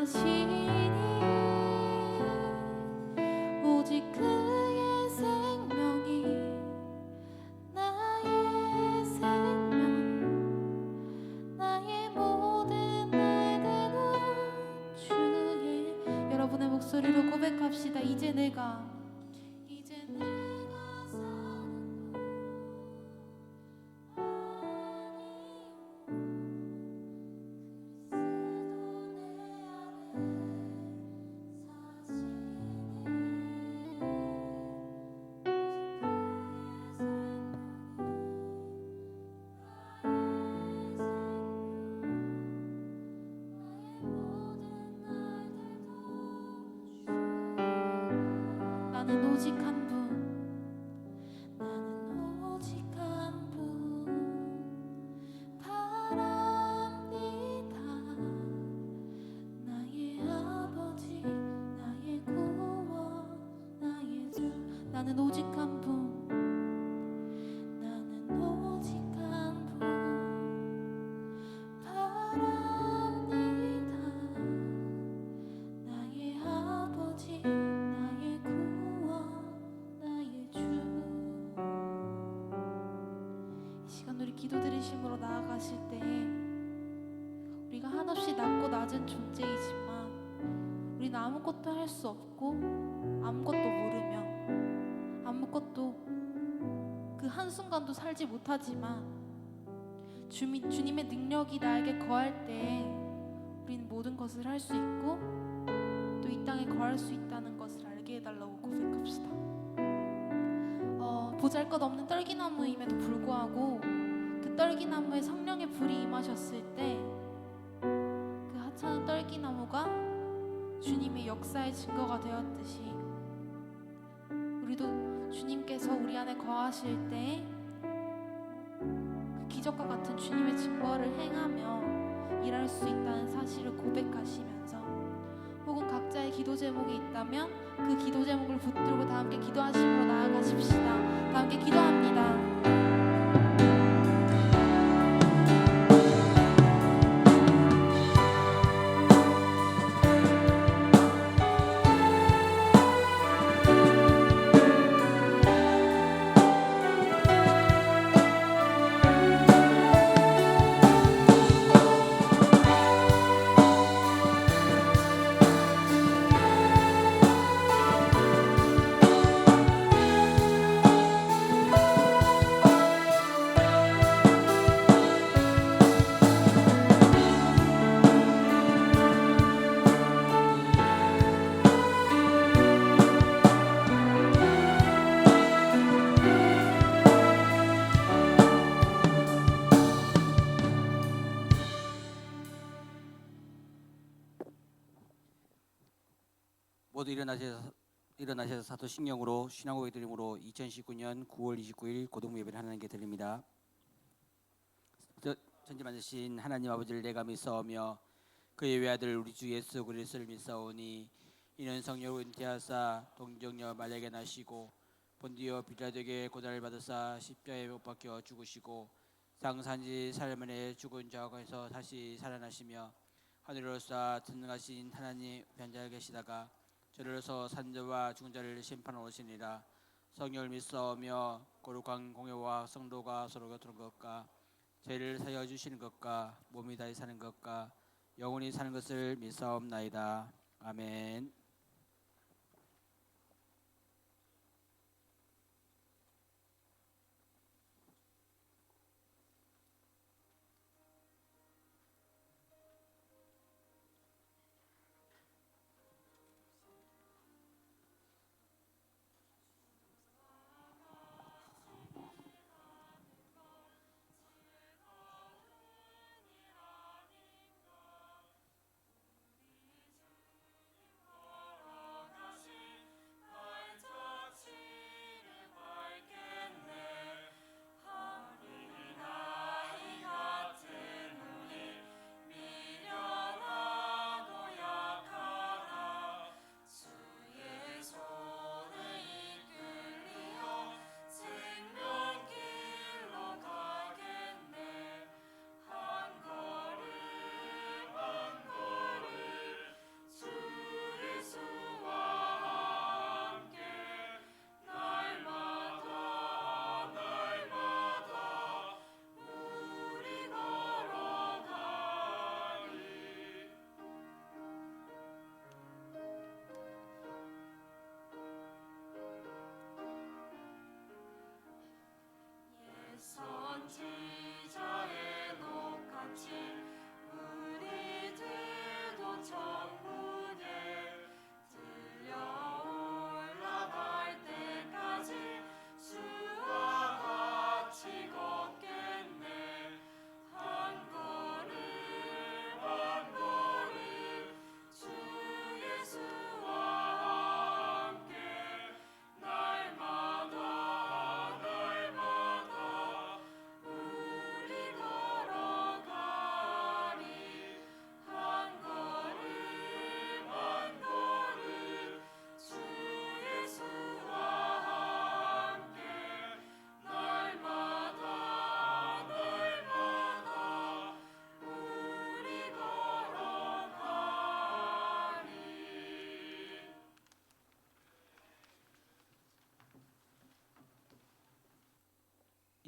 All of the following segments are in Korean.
사시니 오직 그의 생명이 나의 생명 나의 모든 날들은 주의. 여러분의 목소리로 고백합시다. 이제 내가 사는 곳 나는 오직 한 분, 나는 오직 한 분 바랍니다. 나의 아버지, 나의 구원, 나의 주. 나는 오직 한 분, 나는 오직 한 분 바랍니다. 나의 아버지, 나의 구원, 나의 주. 이 시간 우리 기도 드리심으로 나아가실 때 우리가 한없이 낮고 낮은 존재이지만 우리는 아무것도 할 수 없고 아무것도 모르며 아무것도 그 한순간도 살지 못하지만 주님의 능력이 나에게 거할 때 우리는 모든 것을 할 수 있고 또 이 땅에 거할 수 있다는 것을 알게 해달라고 고백합시다. 보잘것없는 떨기나무임에도 불구하고 그 떨기나무에 성령의 불이 임하셨을 때 그 하찮은 떨기나무가 주님의 역사의 증거가 되었듯이 우리도 주님께서 우리 안에 거하실 때 그 기적과 같은 주님의 증거를 행하며 일할 수 있다는 사실을 고백하시면서 혹은 각자의 기도 제목이 있다면 그 기도 제목을 붙들고 다 함께 기도하심으로 나아가십시다. 다 함께 기도합니다. 모두 일어나셔서 사도신경으로 신앙고백 드림으로 2019년 9월 29일 고등부 예배를 하나님께 드립니다. 전지만드신 하나님 아버지를 내가 믿사오며 그의 외아들 우리 주 예수 그리스도를 믿사오니 이는 성령으로 잉태하사 동정녀 마리아에게 나시고 본디오 빌라도에게 고난을 받으사 십자가에 못 박혀 죽으시고 장사한지 사흘 만에 죽은 자 가운데서 다시 살아나시며 하늘로 쏴 전능하신 하나님 변자에 계시다가 저리로서 산자와 죽은 자를 심판하러 오시니라. 성령을 믿사오며 거룩한 공회와 성도가 서로 곁으로 것과 죄를 사하여 주시는 것과 몸이 다시 사는 것과 영원히 사는 것을 믿사옵나이다. 아멘.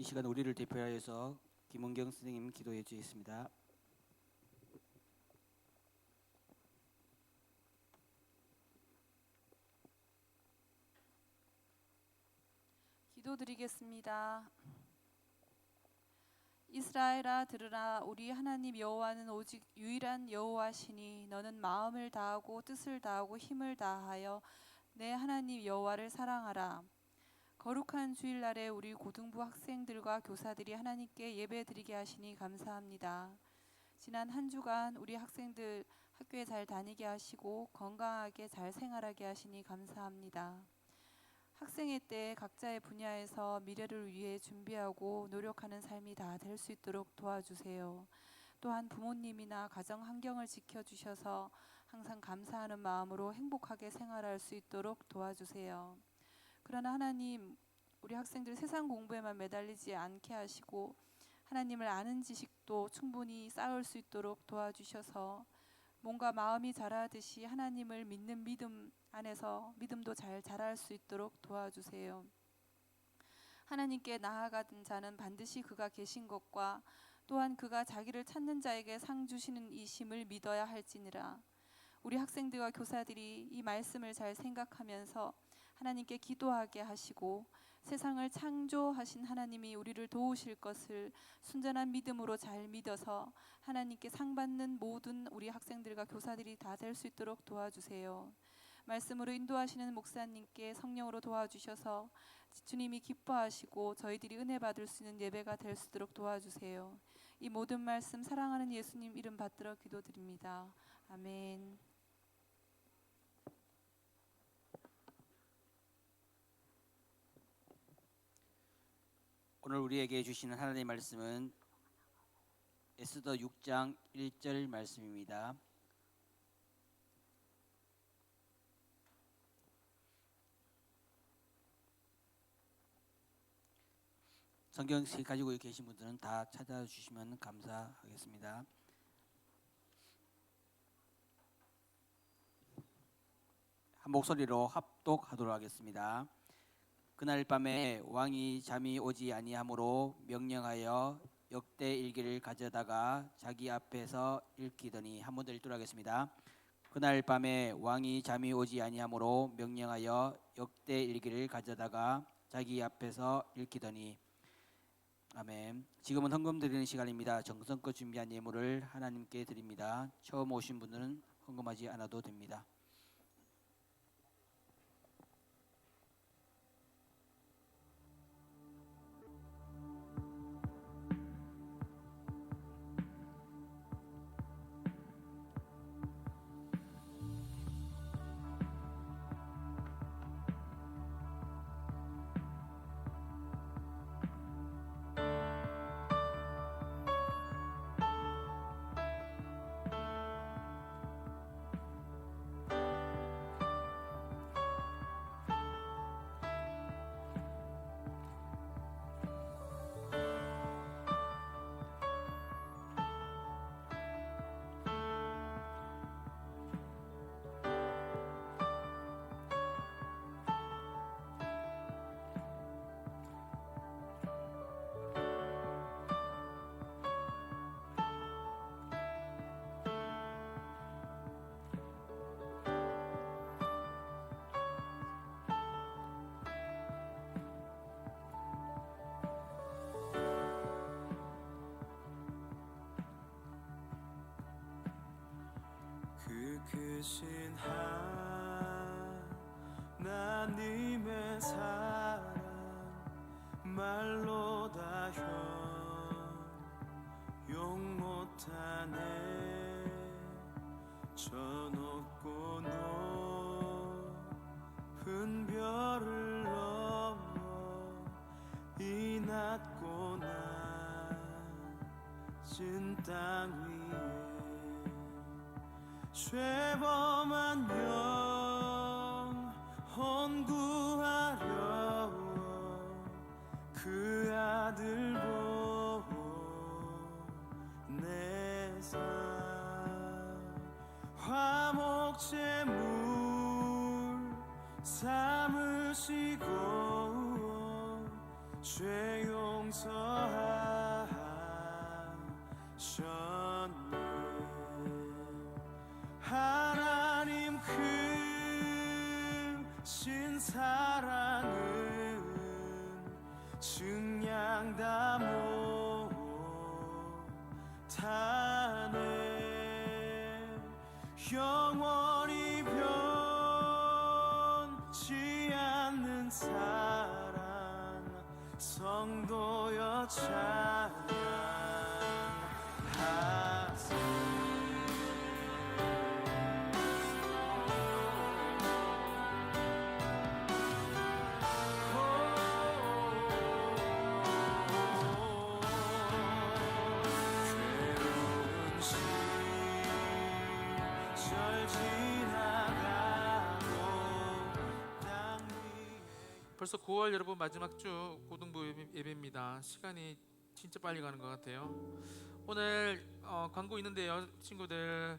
이 시간 우리를 대표하여서 김은경 선생님 기도해 주겠습니다. 기도드리겠습니다. 이스라엘아 들으라. 우리 하나님 여호와는 오직 유일한 여호와시니 너는 마음을 다하고 뜻을 다하고 힘을 다하여 내 하나님 여호와를 사랑하라. 거룩한 주일날에 우리 고등부 학생들과 교사들이 하나님께 예배드리게 하시니 감사합니다. 지난 한 주간 우리 학생들 학교에 잘 다니게 하시고 건강하게 잘 생활하게 하시니 감사합니다. 학생의 때 각자의 분야에서 미래를 위해 준비하고 노력하는 삶이 다 될 수 있도록 도와주세요. 또한 부모님이나 가정 환경을 지켜주셔서 항상 감사하는 마음으로 행복하게 생활할 수 있도록 도와주세요. 그러나 하나님, 우리 학생들 세상 공부에만 매달리지 않게 하시고 하나님을 아는 지식도 충분히 쌓을 수 있도록 도와주셔서 뭔가 마음이 자라듯이 하나님을 믿는 믿음 안에서 믿음도 잘 자랄 수 있도록 도와주세요. 하나님께 나아가는 자는 반드시 그가 계신 것과 또한 그가 자기를 찾는 자에게 상 주시는 이심을 믿어야 할지니라. 우리 학생들과 교사들이 이 말씀을 잘 생각하면서 하나님께 기도하게 하시고 세상을 창조하신 하나님이 우리를 도우실 것을 순전한 믿음으로 잘 믿어서 하나님께 상 받는 모든 우리 학생들과 교사들이 다 될 수 있도록 도와주세요. 말씀으로 인도하시는 목사님께 성령으로 도와주셔서 주님이 기뻐하시고 저희들이 은혜 받을 수 있는 예배가 될 수 있도록 도와주세요. 이 모든 말씀 사랑하는 예수님 이름 받들어 기도드립니다. 아멘. 오늘 우리에게 주시는 하나님의 말씀은 에스더 6장 1절 말씀입니다. 성경 가지고 계신 분들은 다 찾아주시면 감사하겠습니다. 한 목소리로 합독하도록 하겠습니다. 그날 밤에 왕이 잠이 오지 아니하므로 명령하여 역대 일기를 가져다가 자기 앞에서 읽히더니 한 번 더 읽도록 하겠습니다. 그날 밤에 왕이 잠이 오지 아니하므로 명령하여 역대 일기를 가져다가 자기 앞에서 읽히더니 아멘. 지금은 헌금 드리는 시간입니다. 정성껏 준비한 예물을 하나님께 드립니다. 처음 오신 분들은 헌금하지 않아도 됩니다. 그 크신 하나님의 사랑 말로 다 형용 못하네. 저 높고 높은 별을 넘어 이 낮고 낮은 땅 위에 죄범한 영혼 구하려 그 아들 보내사 화목제물 삼으시고 죄용 용서하셨네. 하나님 크신 사랑은 증량 다 못하네. 영원히 변치 않는 사랑 성도여 찬양하세. 괴로운 시절 지나가고 땅 위에 벌써 9월 여러분 마지막 주 고등부 예배입니다. 시간이 진짜 빨리 가는 것 같아요. 오늘 광고 있는데요, 친구들.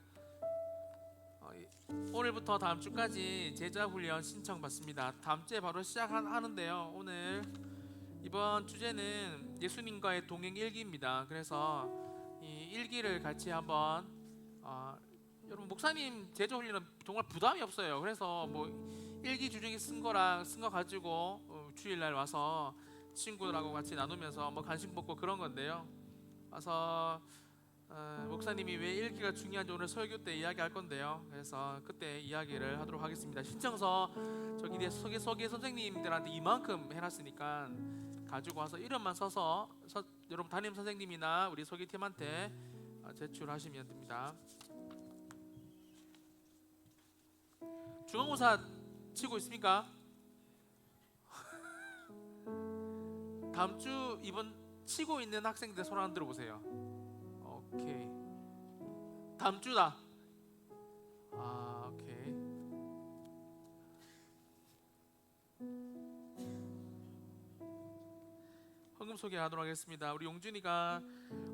오늘부터 다음 주까지 제자 훈련 신청 받습니다. 다음 주에 바로 시작하는데요. 오늘 이번 주제는 예수님과의 동행 일기입니다. 그래서 이 일기를 같이 한번 여러분 목사님 제자 훈련은 정말 부담이 없어요. 그래서 뭐 일기 주중에 쓴 거 가지고 주일날 와서 친구들하고 같이 나누면서 뭐 간식 먹고 그런 건데요. 와서 목사님이 왜 일기가 중요한지 오늘 설교 때 이야기할 건데요. 그래서 그때 이야기를 하도록 하겠습니다. 신청서 저기 뒤에 소개 선생님들한테 이만큼 해놨으니까 가지고 와서 이름만 써서 여러분 담임 선생님이나 우리 소개팀한테 제출하시면 됩니다. 중간고사 치고 있습니까? 다음 주 이번 치고 있는 학생들 손 한번 들어보세요. 오케이. 다음 주다. 오케이. 헌금 소개하도록 하겠습니다. 우리 용준이가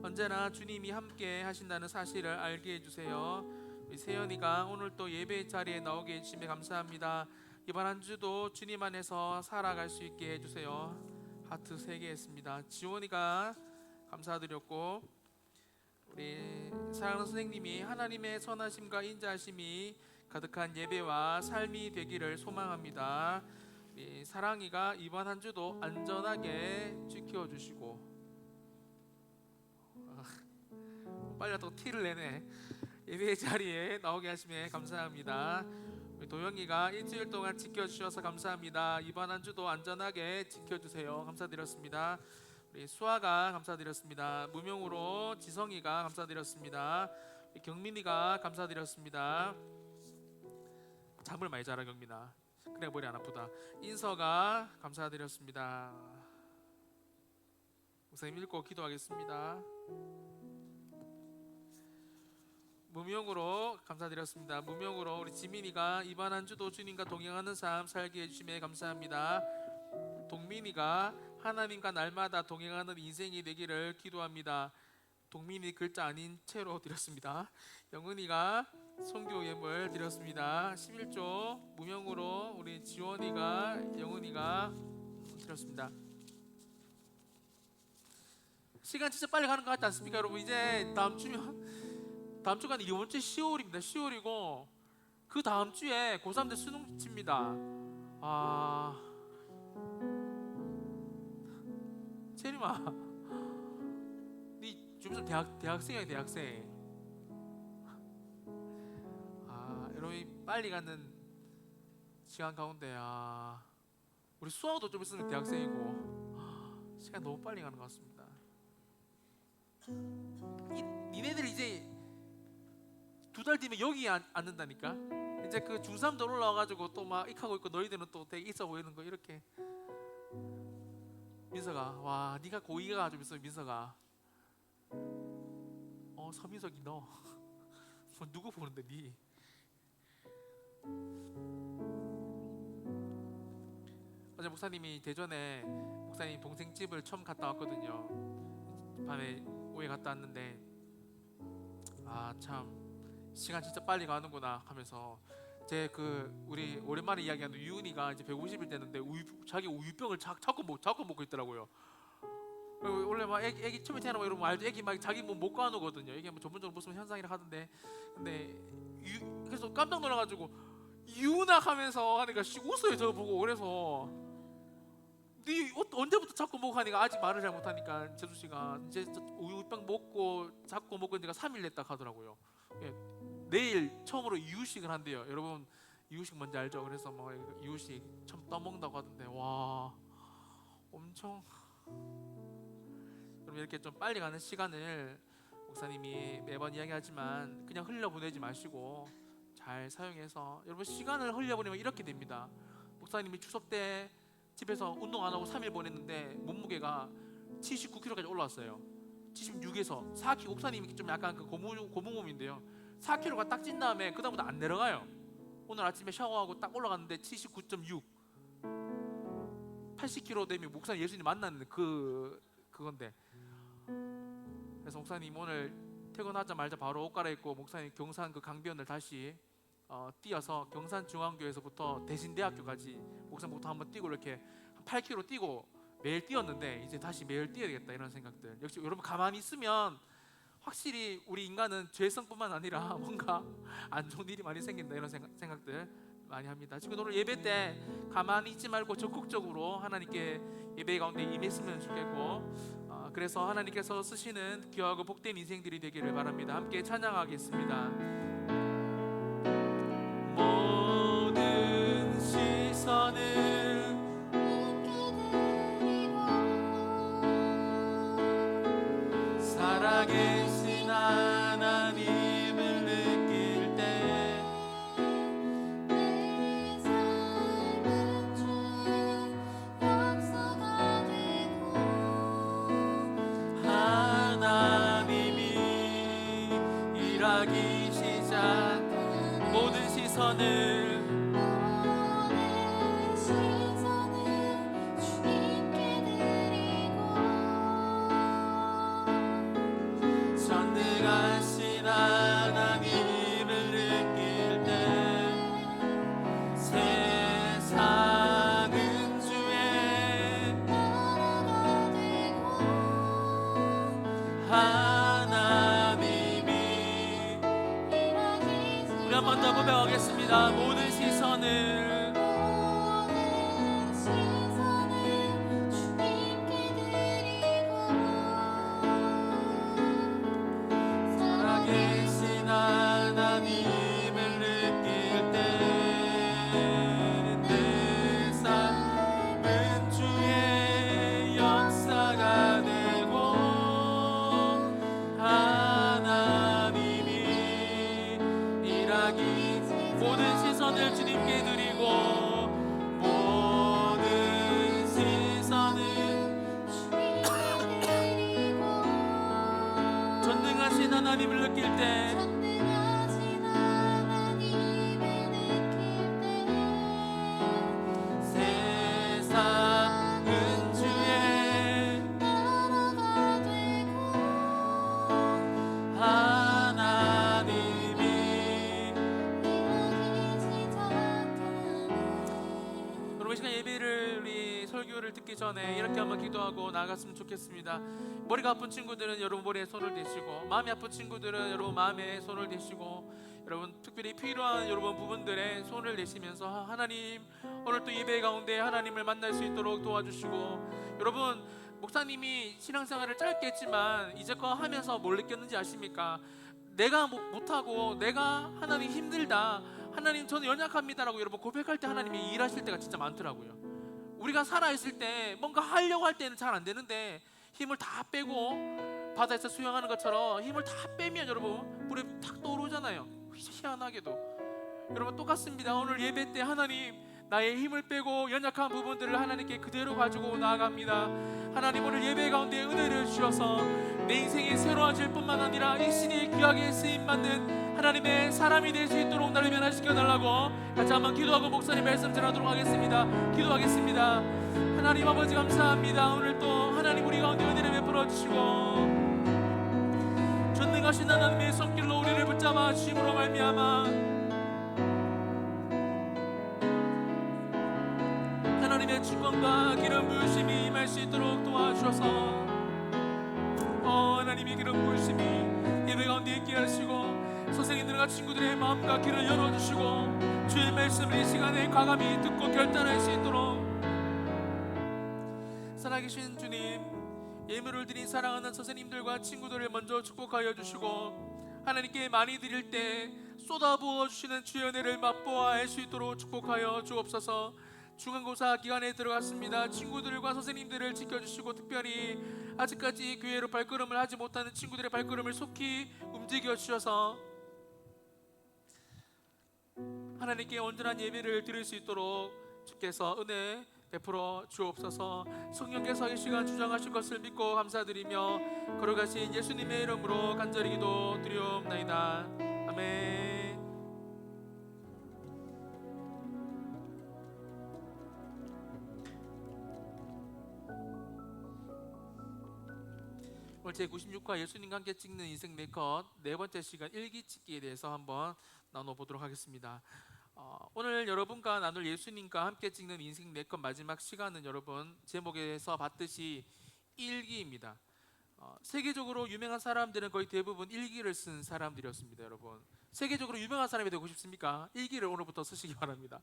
언제나 주님이 함께 하신다는 사실을 알게 해주세요. 우리 세연이가 오늘 또 예배 자리에 나오게 해주심에 감사합니다. 이번 한 주도 주님 안에서 살아갈 수 있게 해주세요. 하트 3개 했습니다. 지원이가 감사드렸고, 우리 사랑하는 선생님이 하나님의 선하심과 인자하심이 가득한 예배와 삶이 되기를 소망합니다. 우리 사랑이가 이번 한 주도 안전하게 지켜주시고, 빨리 또 티를 내네. 예배 자리에 나오게 하심에 감사합니다. 우리 도영이가 일주일 동안 지켜주셔서 감사합니다. 이번 한 주도 안전하게 지켜주세요. 감사드렸습니다. 우리 수아가 감사드렸습니다. 무명으로 지성이가 감사드렸습니다. 우리 경민이가 감사드렸습니다. 잠을 많이 자라 경민아. 그래 머리 안 아프다. 인서가 감사드렸습니다. 목사님 읽고 기도하겠습니다. 무명으로 감사드렸습니다. 무명으로 우리 지민이가 이번 한 주도 주님과 동행하는 삶 살게 해주심에 감사합니다. 동민이가 하나님과 날마다 동행하는 인생이 되기를 기도합니다. 동민이 글자 아닌 채로 드렸습니다. 영은이가 선교 예물 드렸습니다. 11조 무명으로 우리 지원이가 영은이가 드렸습니다. 시간 진짜 빨리 가는 것 같지 않습니까 여러분? 이제 다음 주가 이번 주 10월입니다. 10월이고 그 다음 주에 고3들 수능 칩니다. 체리마, 니 좀 있으면 대학생이야 대학생. 여러분 빨리 가는 시간 가운데 우리 수아도 좀 있으면 대학생이고 시간 너무 빨리 가는 것 같습니다. 니네들이 이제 2달 뒤면 여기 앉는다니까. 이제 그 중3들 올라와가지고 또 막 익하고 있고 너희들은 또 되게 있어 보이는 거 이렇게. 민서가 와 네가 고2가 좀 있어. 민서가 서민석이 너 누구 보는데 니. 어제 목사님이 대전에 목사님 동생 집을 처음 갔다 왔거든요. 밤에 오후에 갔다 왔는데 참 시간 진짜 빨리 가는구나 하면서 우리 오랜만에 이야기하는 유은이가 이제 150일 됐는데 자기 우유병을 자꾸 먹고 있더라고요. 원래 막 애기 처음에 태어나면 이러면 알죠. 애기 막 자기 몸 못 가누거든요. 이게 뭐 전문적으로 무슨 현상이라 하던데, 근데 그래서 깜짝 놀라가지고 유나 하면서 하니까 웃어요. 저 보고. 그래서 네 언제부터 자꾸 먹고 하니까 아직 말을 잘 못하니까 재수 씨가 이제 우유빵 먹고 자꾸 먹고 있니까 3일 됐다 하더라고요. 예, 내일 처음으로 이유식을 한대요. 여러분 이유식 뭔지 알죠? 그래서 뭐 이유식 처음 떠먹는다고 하던데, 와 엄청. 그럼 이렇게 좀 빨리 가는 시간을 목사님이 매번 이야기하지만 그냥 흘려보내지 마시고 잘 사용해서, 여러분 시간을 흘려보내면 이렇게 됩니다. 목사님이 추석 때 집에서 운동 안 하고 3일 보냈는데 몸무게가 79kg까지 올라왔어요. 76에서 4kg. 목사님이 좀 약간 그 고무몸인데요. 4kg가 딱 찐 다음에 그 다음부터 안 내려가요. 오늘 아침에 샤워하고 딱 올라갔는데 79.6. 80kg 되면 목사님 예수님 만나는 그건데. 그래서 목사님 오늘 퇴근하자마자 바로 옷 갈아입고 목사님 경산 그 강변을 다시 뛰어서 경산중앙교에서부터 대신대학교까지 목사님부터 한번 뛰고 이렇게 8km 뛰고 매일 뛰었는데, 이제 다시 매일 뛰어야겠다 이런 생각들. 역시 여러분 가만히 있으면 확실히 우리 인간은 죄성뿐만 아니라 뭔가 안 좋은 일이 많이 생긴다 이런 생각들 많이 합니다. 지금 오늘 예배 때 가만히 있지 말고 적극적으로 하나님께 예배 가운데 임했으면 좋겠고, 그래서 하나님께서 쓰시는 귀하고 복된 인생들이 되기를 바랍니다. 함께 찬양하겠습니다. 모든 시선을 살아계신 하나님을 느낄 때 내 삶은 주의 역사가 되고 하나님이 일하기 시작. 모든 시선을 주님께 드리고 전능하신 하나님을 느낄 때 세상은 주의 나라가 되고 하나님이. 우리 한 번 더 고백하겠습니다. 모든 시선을 모든 시선을 주님께 드리고 살아계신 하나님을 느낄 때 내 삶은 주의 역사가 되고 하나님이 일하기. 모든 시선을 주님께 드리고 모든 시선을 전능하신 하나님을 느낄 때 전능하신 하나님을 느낄 때 세상은 주의 나라가 되고 하나님이. 일하기 시작하네. 여러분 이 시간 예배를 우리 설교를 듣기 전에 이렇게 한번 기도하고 나갔으면 좋겠습니다. 머리가 아픈 친구들은 여러분 머리에 손을 대시고, 마음이 아픈 친구들은 여러분 마음에 손을 대시고, 여러분 특별히 필요한 여러분 부분들에 손을 대시면서 하나님 오늘 또 예배 가운데 하나님을 만날 수 있도록 도와주시고, 여러분 목사님이 신앙생활을 짧게 했지만 이제껏 하면서 뭘 느꼈는지 아십니까? 내가 못하고 내가 하나님 힘들다, 하나님 저는 연약합니다라고 여러분 고백할 때 하나님이 일하실 때가 진짜 많더라고요. 우리가 살아있을 때 뭔가 하려고 할 때는 잘 안 되는데 힘을 다 빼고 바다에서 수영하는 것처럼 힘을 다 빼면 여러분 물에 탁 떠오르잖아요. 희한하게도 여러분 똑같습니다. 오늘 예배 때 하나님 나의 힘을 빼고 연약한 부분들을 하나님께 그대로 가지고 나아갑니다. 하나님 오늘 예배 가운데 은혜를 주셔서 내 인생이 새로워질 뿐만 아니라 일신이 귀하게 쓰임받는 하나님의 사람이 될 수 있도록 나를 변화시켜 달라고 같이 한번 기도하고 목사님 말씀 전하도록 하겠습니다. 기도하겠습니다. 하나님 아버지 감사합니다. 오늘 또 하나님 우리 가운데 은혜를 베풀어 주시고 전능하신 하나님의 손길로 우리를 붙잡아 주심으로 말미암아 하나님의 주권과 기름 부으심이 임할 수 있도록 도와주셔서 하나님의 기름 부으심이 예배 가운데 있게 하시고 선생님들과 친구들의 마음과 귀를 열어주시고 주의 말씀을 이 시간에 과감히 듣고 결단할 수 있도록 살아계신 주님, 예물을 드린 사랑하는 선생님들과 친구들을 먼저 축복하여 주시고 하나님께 많이 드릴 때 쏟아부어 주시는 주의 은혜를 맛보아 알 수 있도록 축복하여 주옵소서. 중간고사 기간에 들어갔습니다. 친구들과 선생님들을 지켜주시고 특별히 아직까지 교회로 발걸음을 하지 못하는 친구들의 발걸음을 속히 움직여 주셔서 하나님께 온전한 예배를 드릴 수 있도록 주께서 은혜 베풀어 주옵소서. 성령께서 이 시간 주장하실 것을 믿고 감사드리며 걸어가신 예수님의 이름으로 간절히 기도 드리옵나이다. 아멘. 오늘 제96화 예수님과 함께 찍는 인생 네컷 네 번째 시간 일기찍기에 대해서 한번 나눠보도록 하겠습니다. 오늘 여러분과 나눌 예수님과 함께 찍는 인생 네컷 마지막 시간은 여러분 제목에서 봤듯이 일기입니다. 세계적으로 유명한 사람들은 거의 대부분 일기를 쓴 사람들이었습니다. 여러분 세계적으로 유명한 사람이 되고 싶습니까? 일기를 오늘부터 쓰시기 바랍니다.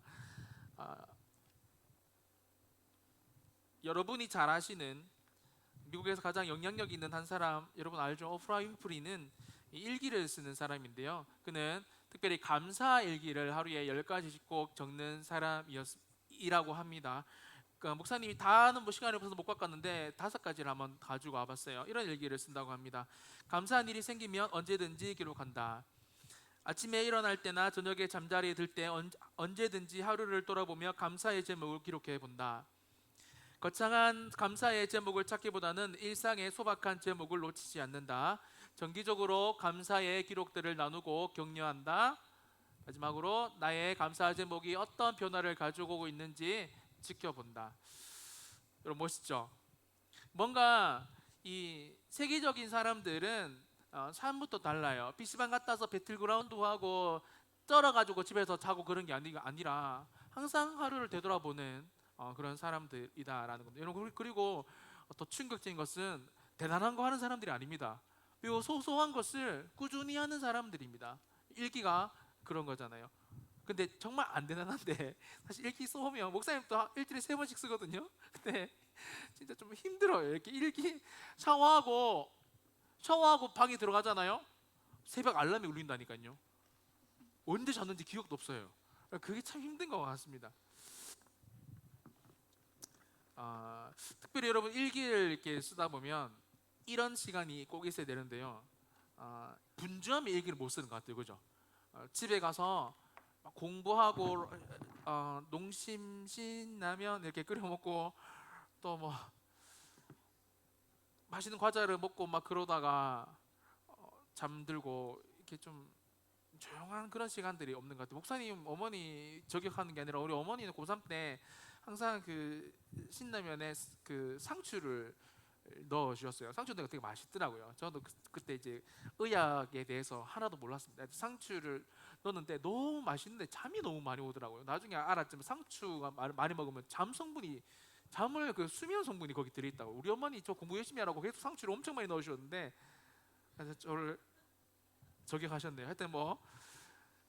여러분이 잘 아시는 미국에서 가장 영향력 있는 한 사람 여러분 알죠? 오프라 윈프리는 일기를 쓰는 사람인데요. 그는 특별히 감사 일기를 하루에 10가지씩 꼭 적는 사람이라고 합니다. 그러니까 목사님이 다는 뭐 시간이 없어서 못 바꿨는데 5가지를 한번 가지고 와봤어요. 이런 일기를 쓴다고 합니다. 감사한 일이 생기면 언제든지 기록한다. 아침에 일어날 때나 저녁에 잠자리에 들 때 언제든지 하루를 돌아보며 감사의 제목을 기록해 본다. 거창한 감사의 제목을 찾기보다는 일상의 소박한 제목을 놓치지 않는다. 정기적으로 감사의 기록들을 나누고 격려한다. 마지막으로 나의 감사 제목이 어떤 변화를 가지고 오고 있는지 지켜본다. 여러분 멋있죠? 뭔가 이 세계적인 사람들은 삶부터 달라요. PC방 갔다 와서 배틀그라운드 하고 쩔어가지고 집에서 자고 그런 게 아니라 항상 하루를 되돌아보는 그런 사람들이다라는 겁니다. 여러분 그리고 더 충격적인 것은 대단한 거 하는 사람들이 아닙니다. 그리고 소소한 것을 꾸준히 하는 사람들입니다. 일기가 그런 거잖아요. 근데 정말 안 대단한데 사실 일기 써보면 목사님도 일주일에 3번씩 쓰거든요. 근데 진짜 좀 힘들어요. 이렇게 일기 샤워하고 방에 들어가잖아요. 새벽 알람이 울린다니까요. 언제 잤는지 기억도 없어요. 그게 참 힘든 것 같습니다. 특별히 여러분 일기를 이렇게 쓰다 보면 이런 시간이 꼭 있어야 되는데요. 분주하면 일기를 못 쓰는 것 같아요, 그죠? 집에 가서 막 공부하고 농심신라면 이렇게 끓여 먹고 또 뭐 맛있는 과자를 먹고 막 그러다가 잠들고 이렇게 좀 조용한 그런 시간들이 없는 것 같아요. 목사님 어머니 저격하는 게 아니라 우리 어머니는 고3 때 항상 그 신라면에 그 상추를 넣어 주셨어요. 상추가 되게 맛있더라고요. 저도 그때 이제 의학에 대해서 하나도 몰랐습니다. 상추를 넣었는데 너무 맛있는데 잠이 너무 많이 오더라고요. 나중에 알았지만 상추가 많이 먹으면 잠을 그 수면 성분이 거기 들어있다고. 우리 어머니 저 공부 열심히 하라고 계속 상추를 엄청 많이 넣으셨는데 그래서 저를 저격하셨네요. 하여튼 뭐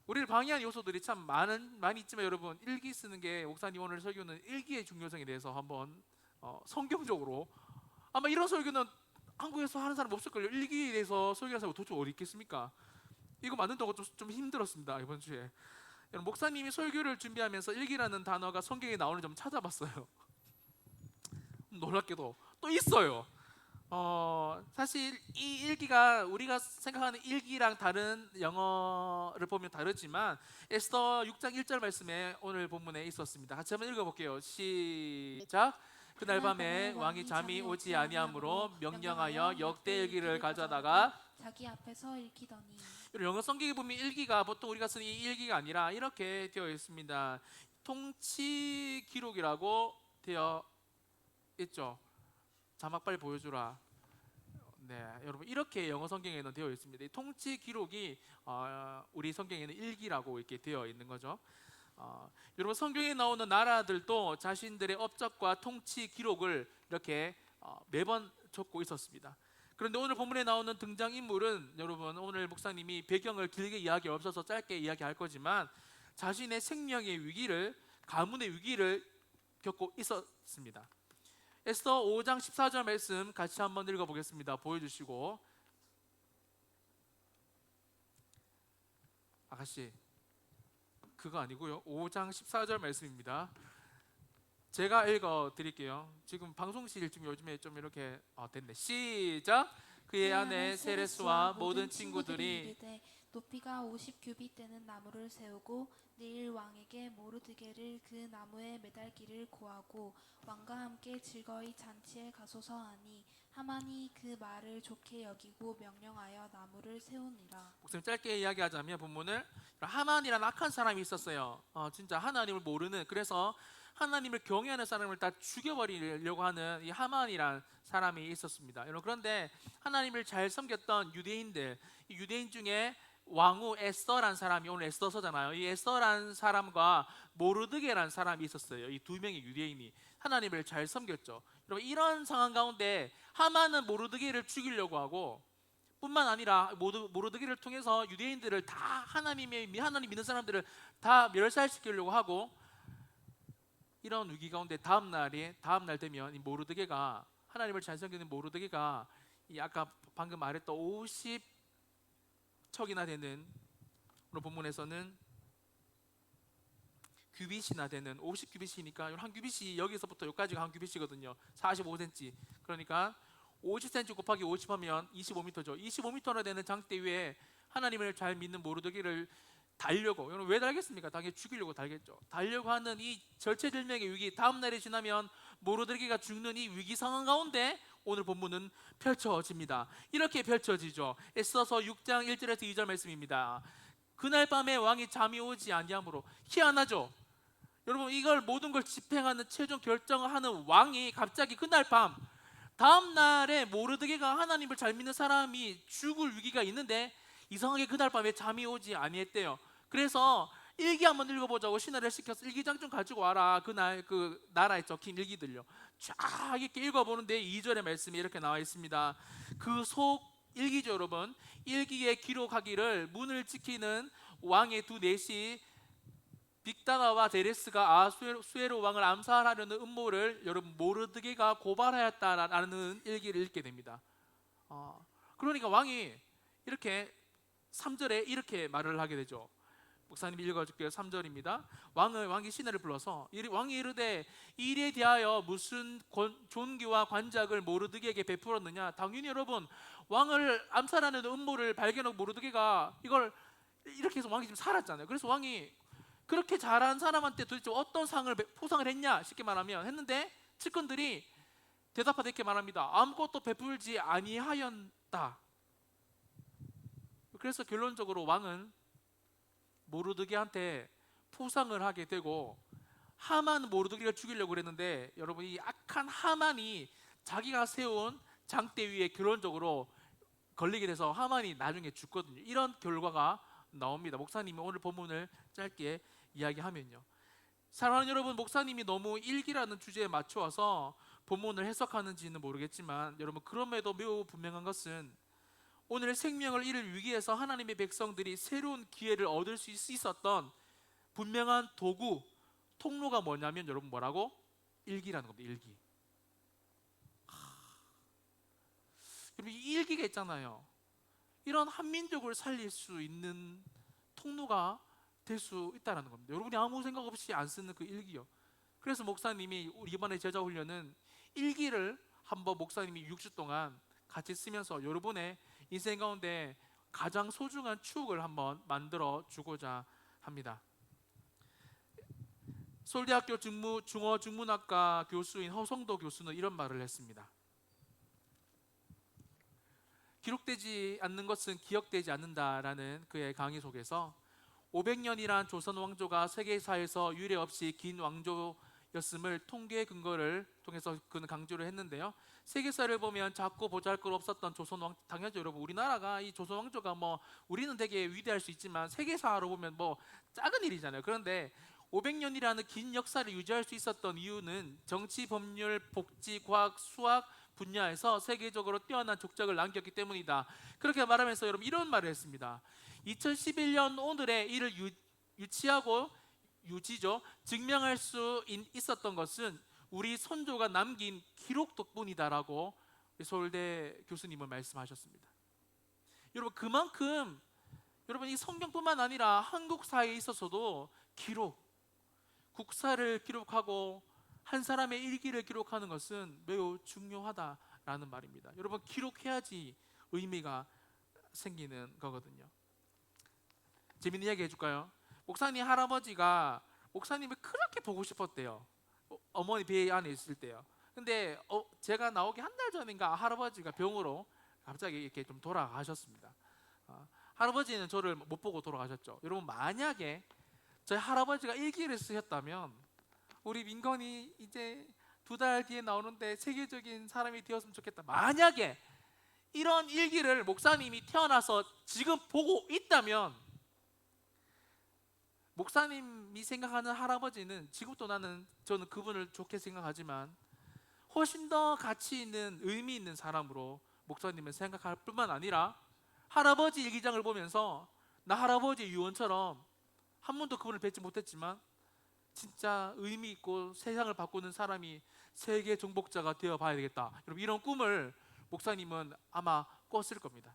우리를 방해하는 요소들이 참 많이 있지만 여러분 일기 쓰는 게 목사님 오늘 설교는 일기의 중요성에 대해서 한번 성경적으로 아마 이런 설교는 한국에서 하는 사람 없을걸요. 일기에 대해서 설교하는 사람 도대체 어디 있겠습니까? 이거 만든다고 좀 힘들었습니다. 이번 주에 여러분, 목사님이 설교를 준비하면서 일기라는 단어가 성경에 나오는지 좀 찾아봤어요. 놀랍게도 또 있어요. 사실 이 일기가 우리가 생각하는 일기랑 다른 영어를 보면 다르지만 에스더 6장 1절 말씀에 오늘 본문에 있었습니다. 같이 한번 읽어볼게요. 시작. 그날 밤에 왕이 잠이 오지 아니하므로 명령하여 역대 일기를 가져다가 자기 앞에서 읽히더니. 영어 성경에 보면 일기가 보통 우리가 쓰는 이 일기가 아니라 이렇게 되어 있습니다. 통치 기록이라고 되어 있죠. 자막 빨리 보여주라. 네, 여러분 이렇게 영어 성경에는 되어 있습니다. 이 통치 기록이 우리 성경에는 일기라고 이렇게 되어 있는 거죠. 여러분 성경에 나오는 나라들도 자신들의 업적과 통치 기록을 이렇게 매번 적고 있었습니다. 그런데 오늘 본문에 나오는 등장인물은 여러분 오늘 목사님이 배경을 길게 이야기 없어서 짧게 이야기할 거지만 자신의 생명의 위기를 가문의 위기를 겪고 있었습니다. 에스더 5장 14절 말씀 같이 한번 읽어보겠습니다. 보여주시고 아가씨 그거 아니고요. 5장 14절 말씀입니다. 제가 읽어드릴게요. 지금 방송실 지금 요즘에 좀 이렇게 됐네. 시작. 그의 아내 세레스와 모든 친구들이 이르되 높이가 50규빗 되는 나무를 세우고 내일 왕에게 모르드게를 그 나무에 매달기를 구하고 왕과 함께 즐거이 잔치에 가소서 하니 하만이 그 말을 좋게 여기고 명령하여 나무를 세우니라. 목사님 짧게 이야기하자면 본문을 하만이라는 악한 사람이 있었어요. 진짜 하나님을 모르는, 그래서 하나님을 경외하는 사람을 다 죽여버리려고 하는 이 하만이라는 사람이 있었습니다. 여러분, 그런데 하나님을 잘 섬겼던 유대인들, 이 유대인 중에 왕후 에스더라는 사람이, 오늘 에스더서잖아요. 이 에스더라는 사람과 모르드게라는 사람이 있었어요. 이 두 명의 유대인이 하나님을 잘 섬겼죠. 여러분, 이런 상황 가운데 하만은 모르드게를 죽이려고 하고, 뿐만 아니라 모르드게를 통해서 유대인들을 다 하나님 믿는 사람들을 다 멸살시키려고 하고, 이런 위기 가운데 다음 날 되면 이 모르드게가, 하나님을 잘 섬기는 모르드게가 이 아까 방금 말했던 50척이나 되는, 오늘 본문에서는 규빗이나 되는 50규빗이니까 한 규빗이 여기서부터 여기까지가 한 규빗이거든요. 45cm. 그러니까 50cm 곱하기 50하면 25m죠. 25m나 되는 장대 위에 하나님을 잘 믿는 모르드게를 달려고, 여러분 왜 달겠습니까? 당연히 죽이려고 달겠죠. 달려고 하는 이 절체절명의 위기, 다음 날이 지나면 모르드게가 죽는 이 위기 상황 가운데 오늘 본문은 펼쳐집니다. 이렇게 펼쳐지죠. 에스더서 6장 1절에서 2절 말씀입니다. 그날 밤에 왕이 잠이 오지 아니하므로, 희한하죠. 여러분, 이걸 모든 걸 집행하는 최종 결정을 하는 왕이 갑자기 그날 밤, 다음 날에 모르드게가 하나님을 잘 믿는 사람이 죽을 위기가 있는데 이상하게 그날 밤에 잠이 오지 아니했대요. 그래서 일기 한번 읽어보자고 신하를 시켜서 일기장 좀 가지고 와라. 그날 그 나라에 적힌 일기들요. 쫙 이렇게 읽어보는데 2절의 말씀이 이렇게 나와 있습니다. 그 속 일기죠, 여러분. 일기에 기록하기를 문을 지키는 왕의 두 넷이 빅다가와 데레스가 아수에로 왕을 암살하려는 음모를 여러분 모르드게가 고발하였다라는 일기를 읽게 됩니다. 그러니까 왕이 이렇게 3절에 이렇게 말을 하게 되죠. 목사님 읽어줄게요. 3절입니다. 왕이 신하를 불러서 왕이 이르되 일에 대하여 무슨 존귀와 관작을 모르드게에게 베풀었느냐. 당연히 여러분, 왕을 암살하는 음모를 발견하고 모르드게가 이걸 이렇게 해서 왕이 지금 살았잖아요. 그래서 왕이 그렇게 잘한 사람한테 도대체 어떤 상을 포상을 했냐, 쉽게 말하면 했는데 측근들이 대답하되 이렇게 말합니다. 아무것도 베풀지 아니하였다. 그래서 결론적으로 왕은 모르드게한테 포상을 하게 되고, 하만 모르드게를 죽이려고 그랬는데 여러분, 이 악한 하만이 자기가 세운 장대 위에 결론적으로 걸리게 돼서 하만이 나중에 죽거든요. 이런 결과가 나옵니다. 목사님이 오늘 본문을 짧게 이야기하면요, 사랑하는 여러분, 목사님이 너무 일기라는 주제에 맞춰와서 본문을 해석하는지는 모르겠지만 여러분, 그럼에도 매우 분명한 것은 오늘 생명을 잃을 위기에서 하나님의 백성들이 새로운 기회를 얻을 수 있었던 분명한 도구, 통로가 뭐냐면 여러분 뭐라고? 일기라는 겁니다. 일기. 여러분, 이 일기가 있잖아요. 이런 한민족을 살릴 수 있는 통로가 될 수 있다는 겁니다. 여러분이 아무 생각 없이 안 쓰는 그 일기요. 그래서 목사님이 우리 이번에 제자 훈련은 일기를 한번 목사님이 6주 동안 같이 쓰면서 여러분의 인생 가운데 가장 소중한 추억을 한번 만들어 주고자 합니다. 서울대학교 중어 중문학과 교수인 허성도 교수는 이런 말을 했습니다. 기록되지 않는 것은 기억되지 않는다라는 그의 강의 속에서 500년이란 조선 왕조가 세계사에서 유례 없이 긴 왕조였음을 통계 근거를 통해서 그는 강조를 했는데요. 세계사를 보면 작고 보잘것없었던 조선 왕, 당연하죠 여러분. 우리나라가 이 조선 왕조가 뭐 우리는 되게 위대할 수 있지만 세계사로 보면 뭐 작은 일이잖아요. 그런데 500년이라는 긴 역사를 유지할 수 있었던 이유는 정치, 법률, 복지, 과학, 수학, 분야에서 세계적으로 뛰어난 족적을 남겼기 때문이다. 그렇게 말하면서 여러분 이런 말을 했습니다. 2011년 오늘의 이를 유치하고 유지죠. 증명할 수 있었던 것은 우리 선조가 남긴 기록 덕분이다라고 서울대 교수님은 말씀하셨습니다. 여러분 그만큼 여러분 이 성경뿐만 아니라 한국사에 있어서도 기록, 국사를 기록하고 한 사람의 일기를 기록하는 것은 매우 중요하다라는 말입니다. 여러분 기록해야지 의미가 생기는 거거든요. 재밌는 이야기 해줄까요? 목사님 할아버지가 목사님을 그렇게 보고 싶었대요. 어머니 배 안에 있을 때요. 근데 제가 나오기 한 달 전인가 할아버지가 병으로 갑자기 이렇게 좀 돌아가셨습니다. 할아버지는 저를 못 보고 돌아가셨죠. 여러분 만약에 저희 할아버지가 일기를 쓰셨다면 우리 민건이 이제 2달 뒤에 나오는데 세계적인 사람이 되었으면 좋겠다. 만약에 이런 일기를 목사님이 태어나서 지금 보고 있다면 목사님이 생각하는 할아버지는 지금도 저는 그분을 좋게 생각하지만 훨씬 더 가치 있는 의미 있는 사람으로 목사님을 생각할 뿐만 아니라 할아버지 일기장을 보면서 나 할아버지 유언처럼 한 번도 그분을 뵙지 못했지만 진짜 의미 있고 세상을 바꾸는 사람이 세계 정복자가 되어 봐야 되겠다. 여러분 이런 꿈을 목사님은 아마 꿨을 겁니다.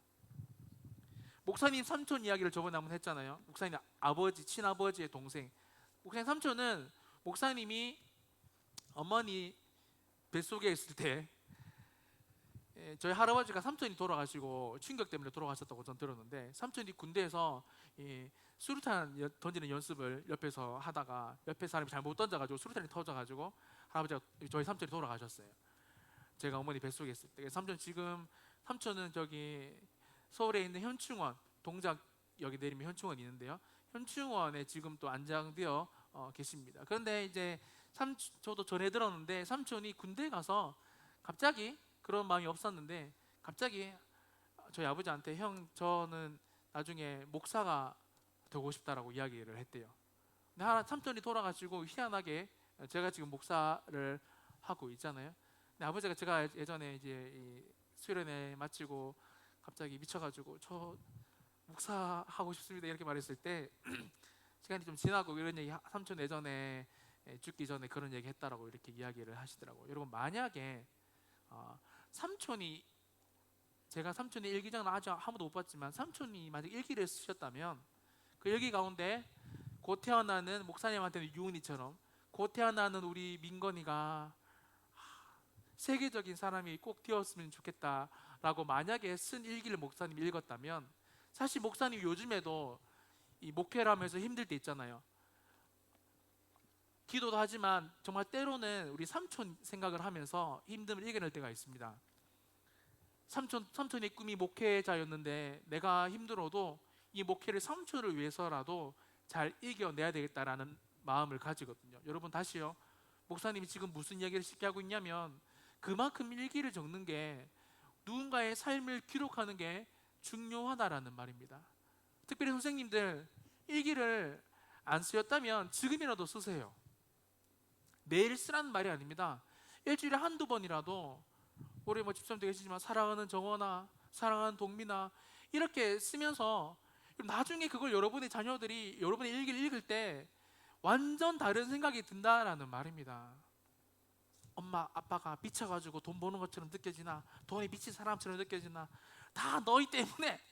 목사님 삼촌 이야기를 저번에 한번 했잖아요. 목사님 아버지, 친아버지의 동생. 목사님 삼촌은 목사님이 어머니 뱃속에 있을 때 저희 할아버지가 삼촌이 돌아가시고 충격 때문에 돌아가셨다고 전 들었는데 삼촌이 군대에서 수류탄 던지는 연습을 옆에서 하다가 옆에 사람이 잘못 던져가지고 수류탄이 터져가지고 할아버지가 저희 삼촌이 돌아가셨어요. 제가 어머니 뱃속에 있을 때. 삼촌은 저기 서울에 있는 현충원, 동작역에 내리면 현충원이 있는데요. 현충원에 지금 또 안장되어 계십니다. 그런데 이제 저도 전해 들었는데 삼촌이 군대 가서 갑자기 그런 마음이 없었는데 갑자기 저희 아버지한테 저는 나중에 목사가 되고 싶다라고 이야기를 했대요. 근데 삼촌이 돌아가시고 희한하게 제가 지금 목사를 하고 있잖아요. 근데 아버지가 제가 예전에 이제 이 수련회 마치고 갑자기 미쳐가지고 저 목사 하고 싶습니다 이렇게 말했을 때 시간이 좀 지나고 이런 얘기 삼촌 예전에 죽기 전에 그런 얘기 했다라고 이렇게 이야기를 하시더라고요. 여러분 만약에 제가 삼촌의 일기장은 아직 아무도 못 봤지만 삼촌이 만약 일기를 쓰셨다면 그 일기 가운데 곧 태어나는 목사님한테는 유은이처럼 곧 태어나는 우리 민건이가 세계적인 사람이 꼭 되었으면 좋겠다라고 만약에 쓴 일기를 목사님이 읽었다면 사실 목사님 요즘에도 이 목회를 하면서 힘들 때 있잖아요. 기도도 하지만 정말 때로는 우리 삼촌 생각을 하면서 힘듦을 이겨낼 때가 있습니다. 삼촌의 꿈이 목회자였는데 내가 힘들어도 이 목회를 삼촌을 위해서라도 잘 이겨내야 되겠다라는 마음을 가지거든요. 여러분 다시요. 목사님이 지금 무슨 이야기를 쉽게 하고 있냐면 그만큼 일기를 적는 게 누군가의 삶을 기록하는 게 중요하다라는 말입니다. 특별히 선생님들 일기를 안 쓰였다면 지금이라도 쓰세요. 매일 쓰라는 말이 아닙니다. 일주일에 한두 번이라도 우리 집사님도 계시지만 사랑하는 정원아, 사랑하는 동민아 이렇게 쓰면서 나중에 그걸 여러분의 자녀들이 여러분의 일기를 읽을 때 완전 다른 생각이 든다라는 말입니다. 엄마 아빠가 미쳐가지고 돈 버는 것처럼 느껴지나 돈에 미친 사람처럼 느껴지나 다 너희 때문에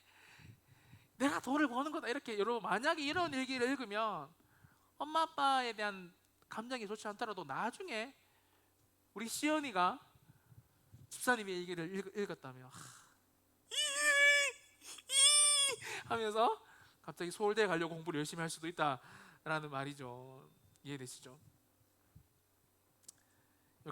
내가 돈을 버는 거다 이렇게 여러분 만약에 이런 일기를 읽으면 엄마 아빠에 대한 감정이 좋지 않더라도 나중에 우리 시연이가 집사님의 일기를 읽었다며 하면서 갑자기 서울대에 가려고 공부를 열심히 할 수도 있다라는 말이죠. 이해되시죠?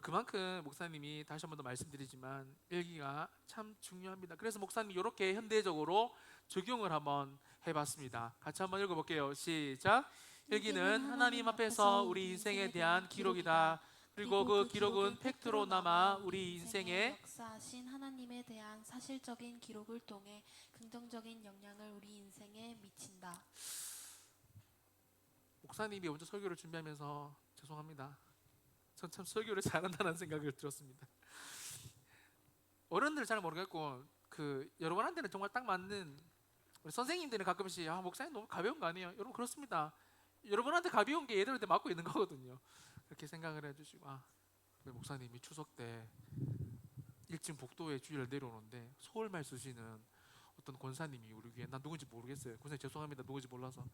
그만큼 목사님이 다시 한 번 더 말씀드리지만 일기가 참 중요합니다. 그래서 목사님이 이렇게 현대적으로 적용을 한번 해봤습니다. 같이 한번 읽어볼게요. 시작. 일기는 하나님 앞에서 우리 인생에 대한 기록이다. 그리고 그 기록은 팩트로 남아 우리 인생에 역사하신 하나님에 대한 사실적인 기록을 통해 긍정적인 영향을 우리 인생에 미친다. 목사님이 먼저 설교를 준비하면서 죄송합니다. 전 참 설교를 잘한다는 생각을 들었습니다. 어른들 잘 모르겠고 그 여러분한테는 정말 딱 맞는 우리 선생님들은 가끔씩 목사님 너무 가벼운 거 아니에요? 여러분 그렇습니다. 여러분한테 가벼운 게 얘들한테 맞고 있는 거거든요. 그렇게 생각을 해주시고 우리 목사님이 추석 때 1층 복도에 주일을 내려오는데 서울말 쓰시는 어떤 권사님이 우리 위에 난 누군지 모르겠어요. 권사님 죄송합니다. 누군지 몰라서.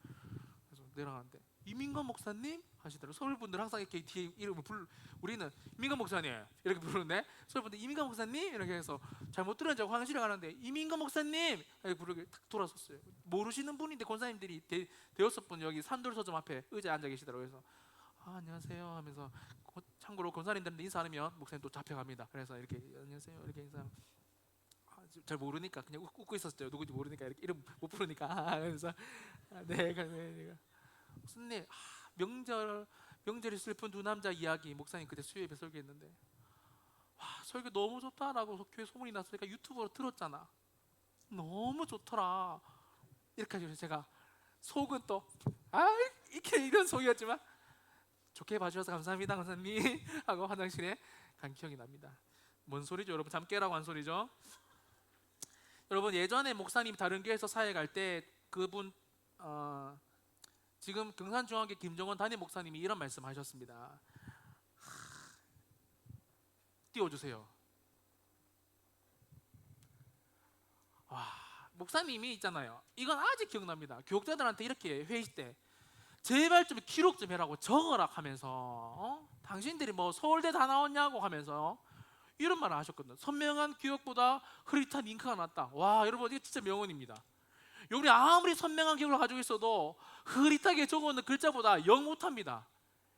그래서 내려가는데 이민관 목사님 하시더라고요. 서울 분들 항상 이렇게 뒤에 이름을 우리는 이민관 목사님 이렇게 부르는데 서울 분들 이민관 목사님 이렇게 해서 잘못 들었는지 화장실에 가는데 이민관 목사님 이렇게 부르게 탁 돌아섰어요. 모르시는 분인데 권사님들이 대여섯 분 여기 산돌서점 앞에 의자에 앉아 계시더라고요. 그래서 안녕하세요 하면서 참고로 권사님들한테 인사 안 하면 목사님 또 잡혀갑니다. 그래서 이렇게 안녕하세요 이렇게 인사 잘 모르니까 그냥 웃고 있었어요. 누군지 모르니까 이렇게 이름 못 부르니까 그래서 네, 내가 목사님 명절이 슬픈 두 남자 이야기 목사님 그때 수요예배 설교했는데 와 설교 너무 좋다라고 교회 소문이 났으니까 유튜브로 들었잖아. 너무 좋더라. 이렇게 해서 제가 속은 또 이렇게 이런 속이었지만 좋게 봐주셔서 감사합니다 권사님 하고 화장실에 간 기억이 납니다. 뭔 소리죠 여러분? 잠 깨라고 한 소리죠. 여러분 예전에 목사님 다른 교회에서 사회 갈 때 그분 지금 경산중앙교 김정원 담임 목사님이 이런 말씀하셨습니다. 띄워주세요. 와 목사님이 있잖아요. 이건 아직 기억납니다. 교육자들한테 이렇게 회의 때 제발 좀 기록 좀 해라고 적어라 하면서 당신들이 뭐 서울대 다 나왔냐고 하면서 이런 말을 하셨거든요. 선명한 기억보다 흐릿한 잉크가 낫다. 와 여러분 이게 진짜 명언입니다. 여러분이 아무리 선명한 기억을 가지고 있어도 흐릿하게 적어놓은 글자보다 영 못합니다.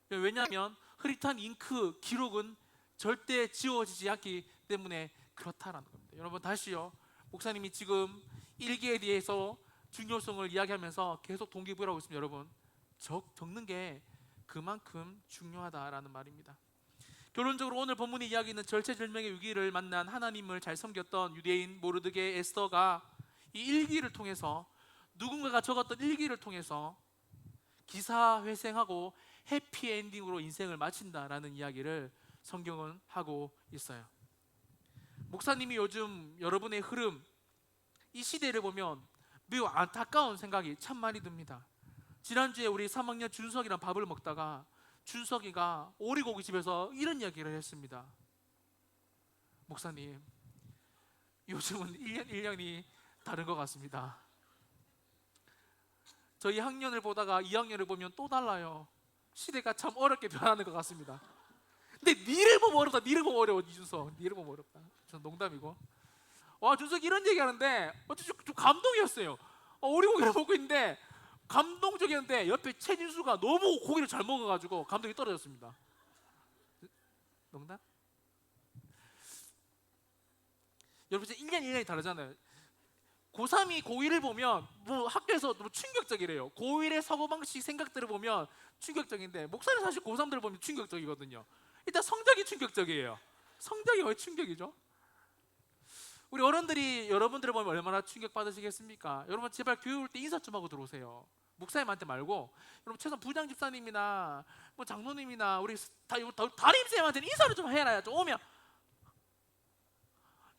왜냐하면 흐릿한 잉크 기록은 절대 지워지지 않기 때문에 그렇다라는 겁니다. 여러분 다시요. 목사님이 지금 일기에 대해서 중요성을 이야기하면서 계속 동기부여하고 있습니다. 여러분 적는 게 그만큼 중요하다라는 말입니다. 결론적으로 오늘 본문의 이야기는 절체절명의 위기를 만난 하나님을 잘 섬겼던 유대인 모르드게 에스더가 이 일기를 통해서 누군가가 적었던 일기를 통해서 기사회생하고 해피엔딩으로 인생을 마친다라는 이야기를 성경은 하고 있어요. 목사님이 요즘 여러분의 흐름 이 시대를 보면 매우 안타까운 생각이 참 많이 듭니다. 지난주에 우리 3학년 준석이랑 밥을 먹다가 준석이가 오리고기 집에서 이런 이야기를 했습니다. 목사님 요즘은 1년 1년이 다른 것 같습니다. 저희 학년을 보다가 2학년을 보면 또 달라요. 시대가 참 어렵게 변하는 것 같습니다. 근데 니를 보면 어렵다. 니를 보면 어려워. 이준석 니를 보면 어렵다. 전 농담이고 와 준석이 이런 얘기하는데 좀 감동이었어요. 오리고기를 먹고 있는데 감동적이었는데 옆에 최진수가 너무 고기를 잘 먹어가지고 감동이 떨어졌습니다. 농담? 여러분 이제 1년 1년이 다르잖아요. 고3이 고1을 보면 뭐 학교에서 너무 충격적이래요. 고1의 사고방식 생각들을 보면 충격적인데 목사님 사실 고3들을 보면 충격적이거든요. 일단 성적이 충격적이에요. 성적이 왜 충격이죠? 우리 어른들이 여러분들을 보면 얼마나 충격받으시겠습니까? 여러분 제발 교회 올 때 인사 좀 하고 들어오세요. 목사님한테 말고 여러분 최소한 부장 집사님이나 뭐 장로님이나 우리 담임쌤한테는 인사를 좀 해라. 좀 오면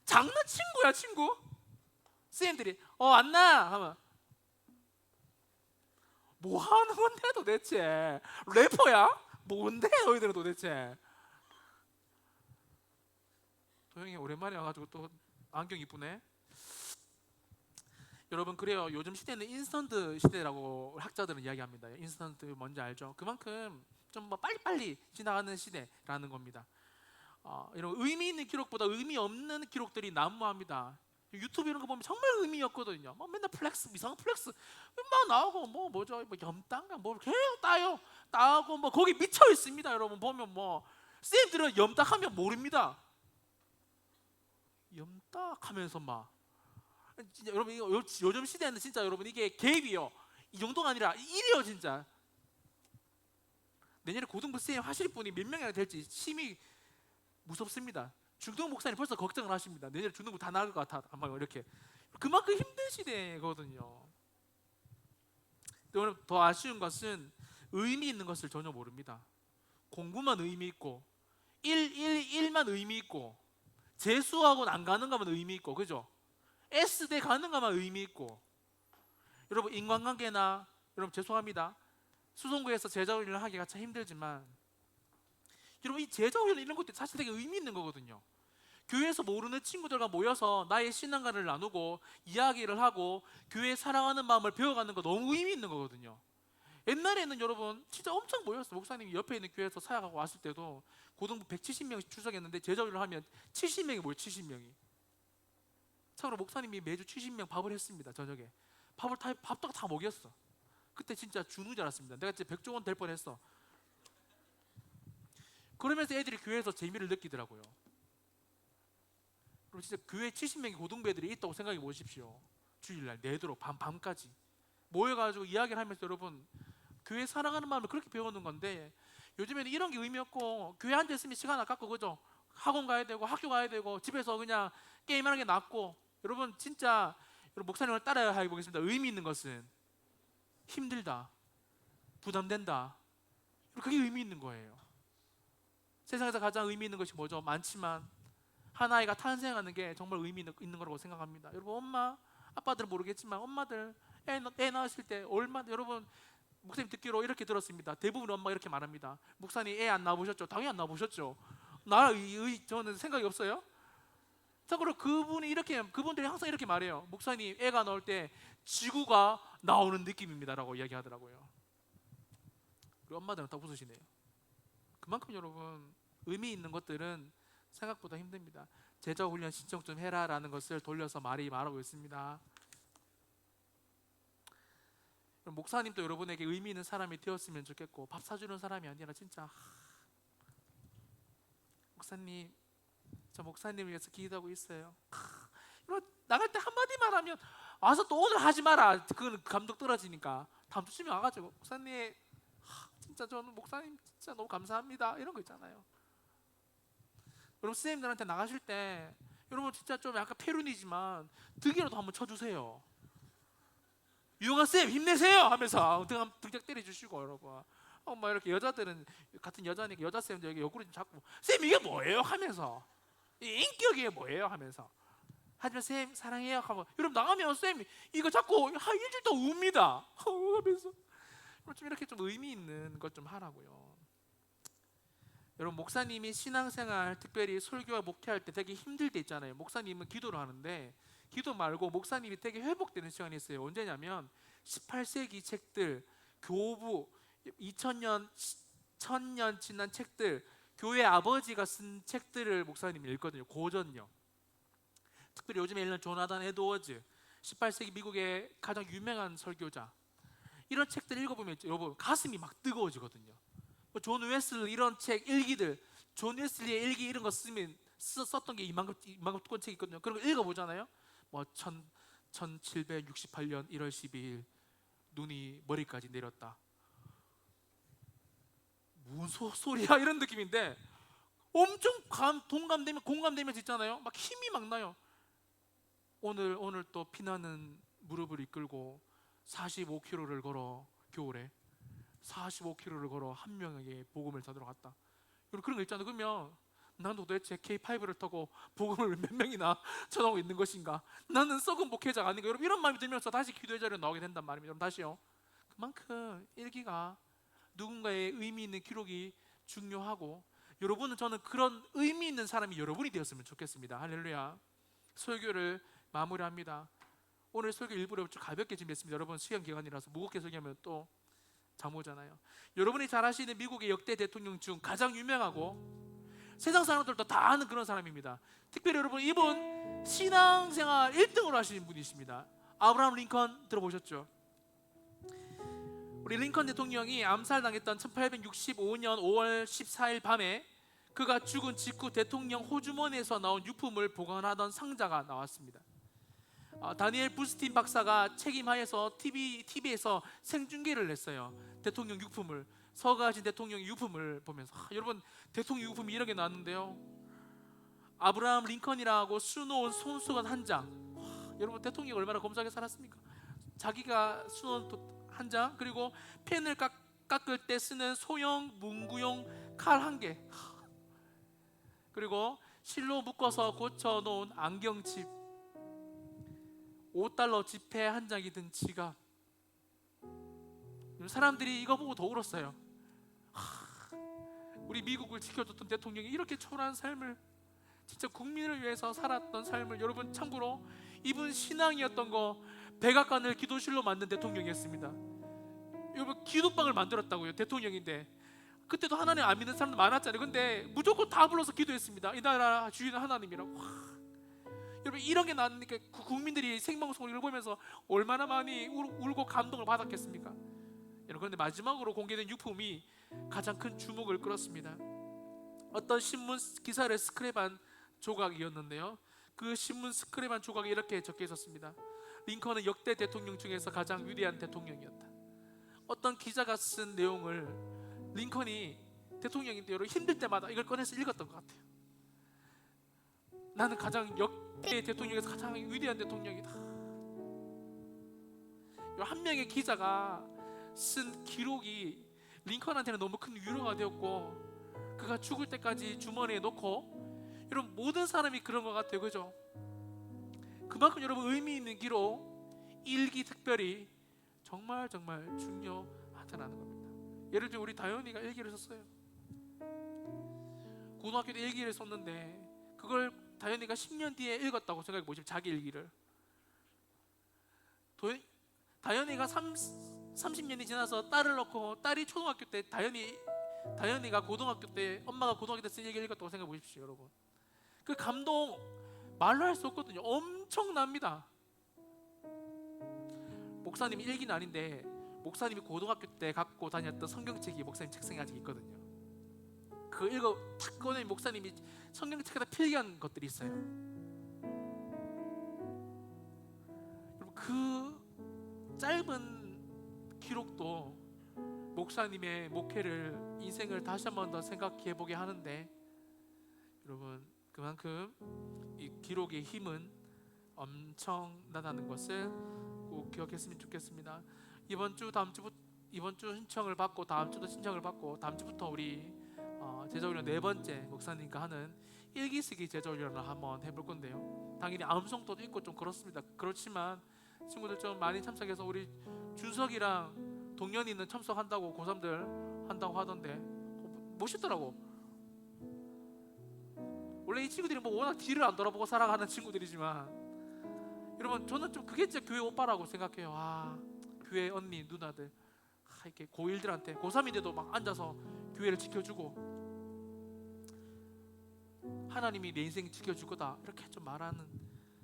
장난 친구야 친구. 쌤들이 안나 하면 뭐 하는 건데 도대체? 래퍼야? 뭔데 너희들은 도대체? 도영이 오랜만에 와가지고 또 안경 이쁘네. 여러분 그래요. 요즘 시대는 인스턴트 시대라고 학자들은 이야기합니다. 인스턴트 뭔지 알죠? 그만큼 좀 뭐 빨리빨리 지나가는 시대라는 겁니다. 이런 의미 있는 기록보다 의미 없는 기록들이 난무합니다. 유튜브 이런 거 보면 정말 의미 없거든요. 뭐 맨날 플렉스, 이상한 플렉스 막 나오고 뭐 뭐죠, 뭐 염단가 뭐 계속 따고 뭐 거기 미쳐 있습니다. 여러분 보면 뭐 쌤들은 염딱하면 모릅니다. 염딱하면서 막 진짜 여러분 이거 요즘 시대는 진짜 여러분 이게 개입이요. 이 정도가 아니라 일이요 진짜. 내년에 고등부 쌤 하실 분이 몇 명이나 될지 심히 무섭습니다. 중등 목사님 벌써 걱정을 하십니다. 내년에 중등부 다 나갈 것 같아. 아마 이렇게 그만큼 힘든 시대거든요. 여러분 더 아쉬운 것은 의미 있는 것을 전혀 모릅니다. 공부만 의미 있고 1만 의미 있고 재수학원 안 가는 가면 의미 있고, 그죠? S대 가는 가면 의미 있고. 여러분 인간관계나, 여러분 죄송합니다, 수송구에서 제자훈련을 하기가 참 힘들지만 여러분 이 제자훈련 이런 것도 사실 되게 의미 있는 거거든요. 교회에서 모르는 친구들과 모여서 나의 신앙관을 나누고 이야기를 하고 교회 사랑하는 마음을 배워가는 거 너무 의미 있는 거거든요. 옛날에는 여러분 진짜 엄청 모였어요. 목사님이 옆에 있는 교회에서 사역하고 왔을 때도 고등부 170명씩 출석했는데 제자훈련을 하면 70명이 뭐예요? 70명이. 참고로 목사님이 매주 70명 밥을 했습니다. 저녁에 밥도 다 먹였어. 그때 진짜 준우 줄 알았습니다. 내가 진짜 백종원 될 뻔했어. 그러면서 애들이 교회에서 재미를 느끼더라고요. 그럼 진짜 교회 70명의 고등부 애들이 있다고 생각해 보십시오. 주일날 내도록 밤까지 모여가지고 이야기를 하면서 여러분 교회 사랑하는 마음을 그렇게 배우는 건데, 요즘에는 이런 게 의미 없고 교회 앉아 있으면 시간 아깝고, 그죠? 학원 가야 되고 학교 가야 되고 집에서 그냥 게임하는 게 낫고. 여러분 진짜 여러분 목사님을 따라야 해보겠습니다. 의미 있는 것은 힘들다, 부담된다, 그게 의미 있는 거예요. 세상에서 가장 의미 있는 것이 뭐죠? 많지만 한 아이가 탄생하는 게 정말 의미 있는 거라고 생각합니다. 여러분 엄마, 아빠들은 모르겠지만 엄마들 애 낳았을 때 얼마나, 여러분 목사님 듣기로 이렇게 들었습니다. 대부분 엄마가 이렇게 말합니다. 목사님 애 안 낳아보셨죠? 당연히 안 낳아보셨죠. 저는 생각이 없어요. 참고로 그분들이 항상 이렇게 말해요. 목사님 애가 나올 때 지구가 나오는 느낌입니다라고 이야기하더라고요. 우리 엄마들은 다 웃으시네요. 그만큼 여러분 의미 있는 것들은 생각보다 힘듭니다. 제자훈련 신청 좀 해라라는 것을 돌려서 말하고 있습니다. 목사님도 여러분에게 의미 있는 사람이 되었으면 좋겠고, 밥 사주는 사람이 아니라 진짜 목사님, 저 목사님 위해서 기도하고 있어요. 나갈 때 한마디만 하면 와서 또 오늘 하지 마라, 그건 감독 떨어지니까 다음 주쯤에 와가지고 목사님 진짜 저는 목사님 진짜 너무 감사합니다, 이런 거 있잖아요. 여러분 선생님들한테 나가실 때 여러분 진짜 좀 약간 페룬이지만 등이라도 한번 쳐주세요. 유영아 쌤 힘내세요 하면서 등짝 때려주시고, 여러분 막 이렇게 여자들은 같은 여자니까 여자 쌤들 여기 옆구리 좀 잡고 쌤 이게 뭐예요 하면서, 이 인격이 뭐예요 하면서, 하지만 쌤 사랑해요 하고 여러분 나가면 쌤 이거 자꾸 한 일주일 동안 웁니다 하면서 좀 이렇게 좀 의미 있는 것 좀 하라고요. 여러분 목사님이 신앙생활 특별히 설교와 목회할 때 되게 힘들 때 있잖아요. 목사님은 기도를 하는데 기도 말고 목사님이 되게 회복되는 시간이 있어요. 언제냐면 18세기 책들, 교부 2000년 1000년 지난 책들, 교회 아버지가 쓴 책들을 목사님이 읽거든요. 고전요. 특별히 요즘에 읽는 조나단 에드워즈, 18세기 미국의 가장 유명한 설교자, 이런 책들 읽어보면 여러분 가슴이 막 뜨거워지거든요. 존 웨슬리 이런 책 일기들, 존 웨슬리의 일기 이런 거 썼던 게 이만큼 두꺼운 책이 있거든요. 그런 거 읽어보잖아요. 뭐 1768년 1월 12일 눈이 머리까지 내렸다. 무슨 소리야 이런 느낌인데 엄청 공감되면서 있잖아요. 막 힘이 막 나요. 오늘 또 피나는 무릎을 이끌고 45km를 걸어, 겨울에 45km를 걸어 한 명에게 복음을 전하러 갔다. 그런 거 있잖아요. 그러면 난 도대체 K5를 타고 복음을 몇 명이나 전하고 있는 것인가? 나는 썩은 목회자가 아닌가? 여러분 이런 마음이 들면서 다시 기도의 자리에 나오게 된단 말입니다. 여러분 다시요. 그만큼 일기가 누군가의 의미 있는 기록이 중요하고, 여러분은 저는 그런 의미 있는 사람이 여러분이 되었으면 좋겠습니다. 할렐루야. 설교를 마무리합니다. 오늘 설교 일부러 좀 가볍게 준비했습니다. 여러분 시험 기간이라서 무겁게 설교하면 또 잠 오잖아요. 여러분이 잘 아시는 미국의 역대 대통령 중 가장 유명하고 세상 사람들도 다 아는 그런 사람입니다. 특별히 여러분 이분 신앙생활 1등으로 하시는 분이십니다. 아브라함 링컨 들어보셨죠? 우리 링컨 대통령이 암살당했던 1865년 5월 14일 밤에 그가 죽은 직후 대통령 호주머니에서 나온 유품을 보관하던 상자가 나왔습니다. 다니엘 부스틴 박사가 책임하여서 TV에서 생중계를 했어요. 대통령 유품을, 서가하신 대통령 유품을 보면서 여러분 대통령 유품이 이렇게 나왔는데요. 아브라함 링컨이라고 수놓은 손수건 한 장. 여러분 대통령이 얼마나 검소하게 살았습니까? 자기가 수놓은 한 장, 그리고 펜을 깎을 때 쓰는 소형 문구용 칼 한 개, 그리고 실로 묶어서 고쳐놓은 안경칩, $5 지폐 한 장이 든 지갑. 사람들이 이거 보고 더 울었어요. 우리 미국을 지켜줬던 대통령이 이렇게 초라한 삶을, 진짜 국민을 위해서 살았던 삶을, 여러분 참고로 이분 신앙이었던 거 백악관을 기도실로 만든 대통령이었습니다. 여러분 기도방을 만들었다고요. 대통령인데. 그때도 하나님 안 믿는 사람들 많았잖아요. 근데 무조건 다 불러서 기도했습니다. 이 나라 주인은 하나님이라고. 여러분 이런 게 나니까 국민들이 생방송을 읽으면서 얼마나 많이 울고 감동을 받았겠습니까? 여러분, 그런데 마지막으로 공개된 유품이 가장 큰 주목을 끌었습니다. 어떤 신문 기사를 스크랩한 조각이었는데요, 그 신문 스크랩한 조각에 이렇게 적혀 있었습니다. 링컨은 역대 대통령 중에서 가장 위대한 대통령이었다. 어떤 기자가 쓴 내용을 링컨이 대통령인데 여러분 힘들 때마다 이걸 꺼내서 읽었던 것 같아요. 나는 가장 역대 대통령에서 가장 위대한 대통령이다. 한 명의 기자가 쓴 기록이 링컨한테는 너무 큰 위로가 되었고, 그가 죽을 때까지 주머니에 넣고, 여러분 모든 사람이 그런 것 같아요. 그죠? 그만큼 여러분 의미 있는 기록, 일기 특별히 정말 중요하다는 겁니다. 예를 들어 우리 다현이가 일기를 썼어요. 고등학교 때 일기를 썼는데 그걸 다현이가 10년 뒤에 읽었다고 생각해 보시면, 자기 일기를. 다현이가 30년이 지나서 딸을 낳고, 딸이 초등학교 때 다현이가 고등학교 때, 엄마가 고등학교 때 쓴 일기를 읽었다고 생각해 보십시오. 여러분 그 감동 말로 할 수 없거든요. 엄청납니다. 목사님이 일기는 아닌데 목사님이 고등학교 때 갖고 다녔던 성경책이 목사님 책상에 아직 있거든요. 그거 읽어 탁 꺼내면 목사님이 성경책에다 필기한 것들이 있어요. 여러분 그 짧은 기록도 목사님의 목회를, 인생을 다시 한 번 더 생각해 보게 하는데, 여러분 그만큼 이 기록의 힘은 엄청나다는 것을 꼭 기억했으면 좋겠습니다. 이번 주 신청을 받고, 다음 주도 신청을 받고, 다음 주부터 우리 제자훈련 4번째 목사님과 하는 일기 쓰기 제자훈련을 한번 해볼 건데요, 당연히 암송도도 있고 좀 그렇습니다. 그렇지만 친구들 좀 많이 참석해서, 우리 준석이랑 동현이는 참석한다고, 고3들 한다고 하던데 멋있더라고. 원래 이 친구들이 뭐 워낙 뒤를 안 돌아보고 살아가는 친구들이지만, 여러분 저는 좀 그게 진짜 교회 오빠라고 생각해요. 교회 언니 누나들 이렇게 고1들한테, 고3인데도 막 앉아서 교회를 지켜주고, 하나님이 내 인생 지켜줄 거다 이렇게 좀 말하는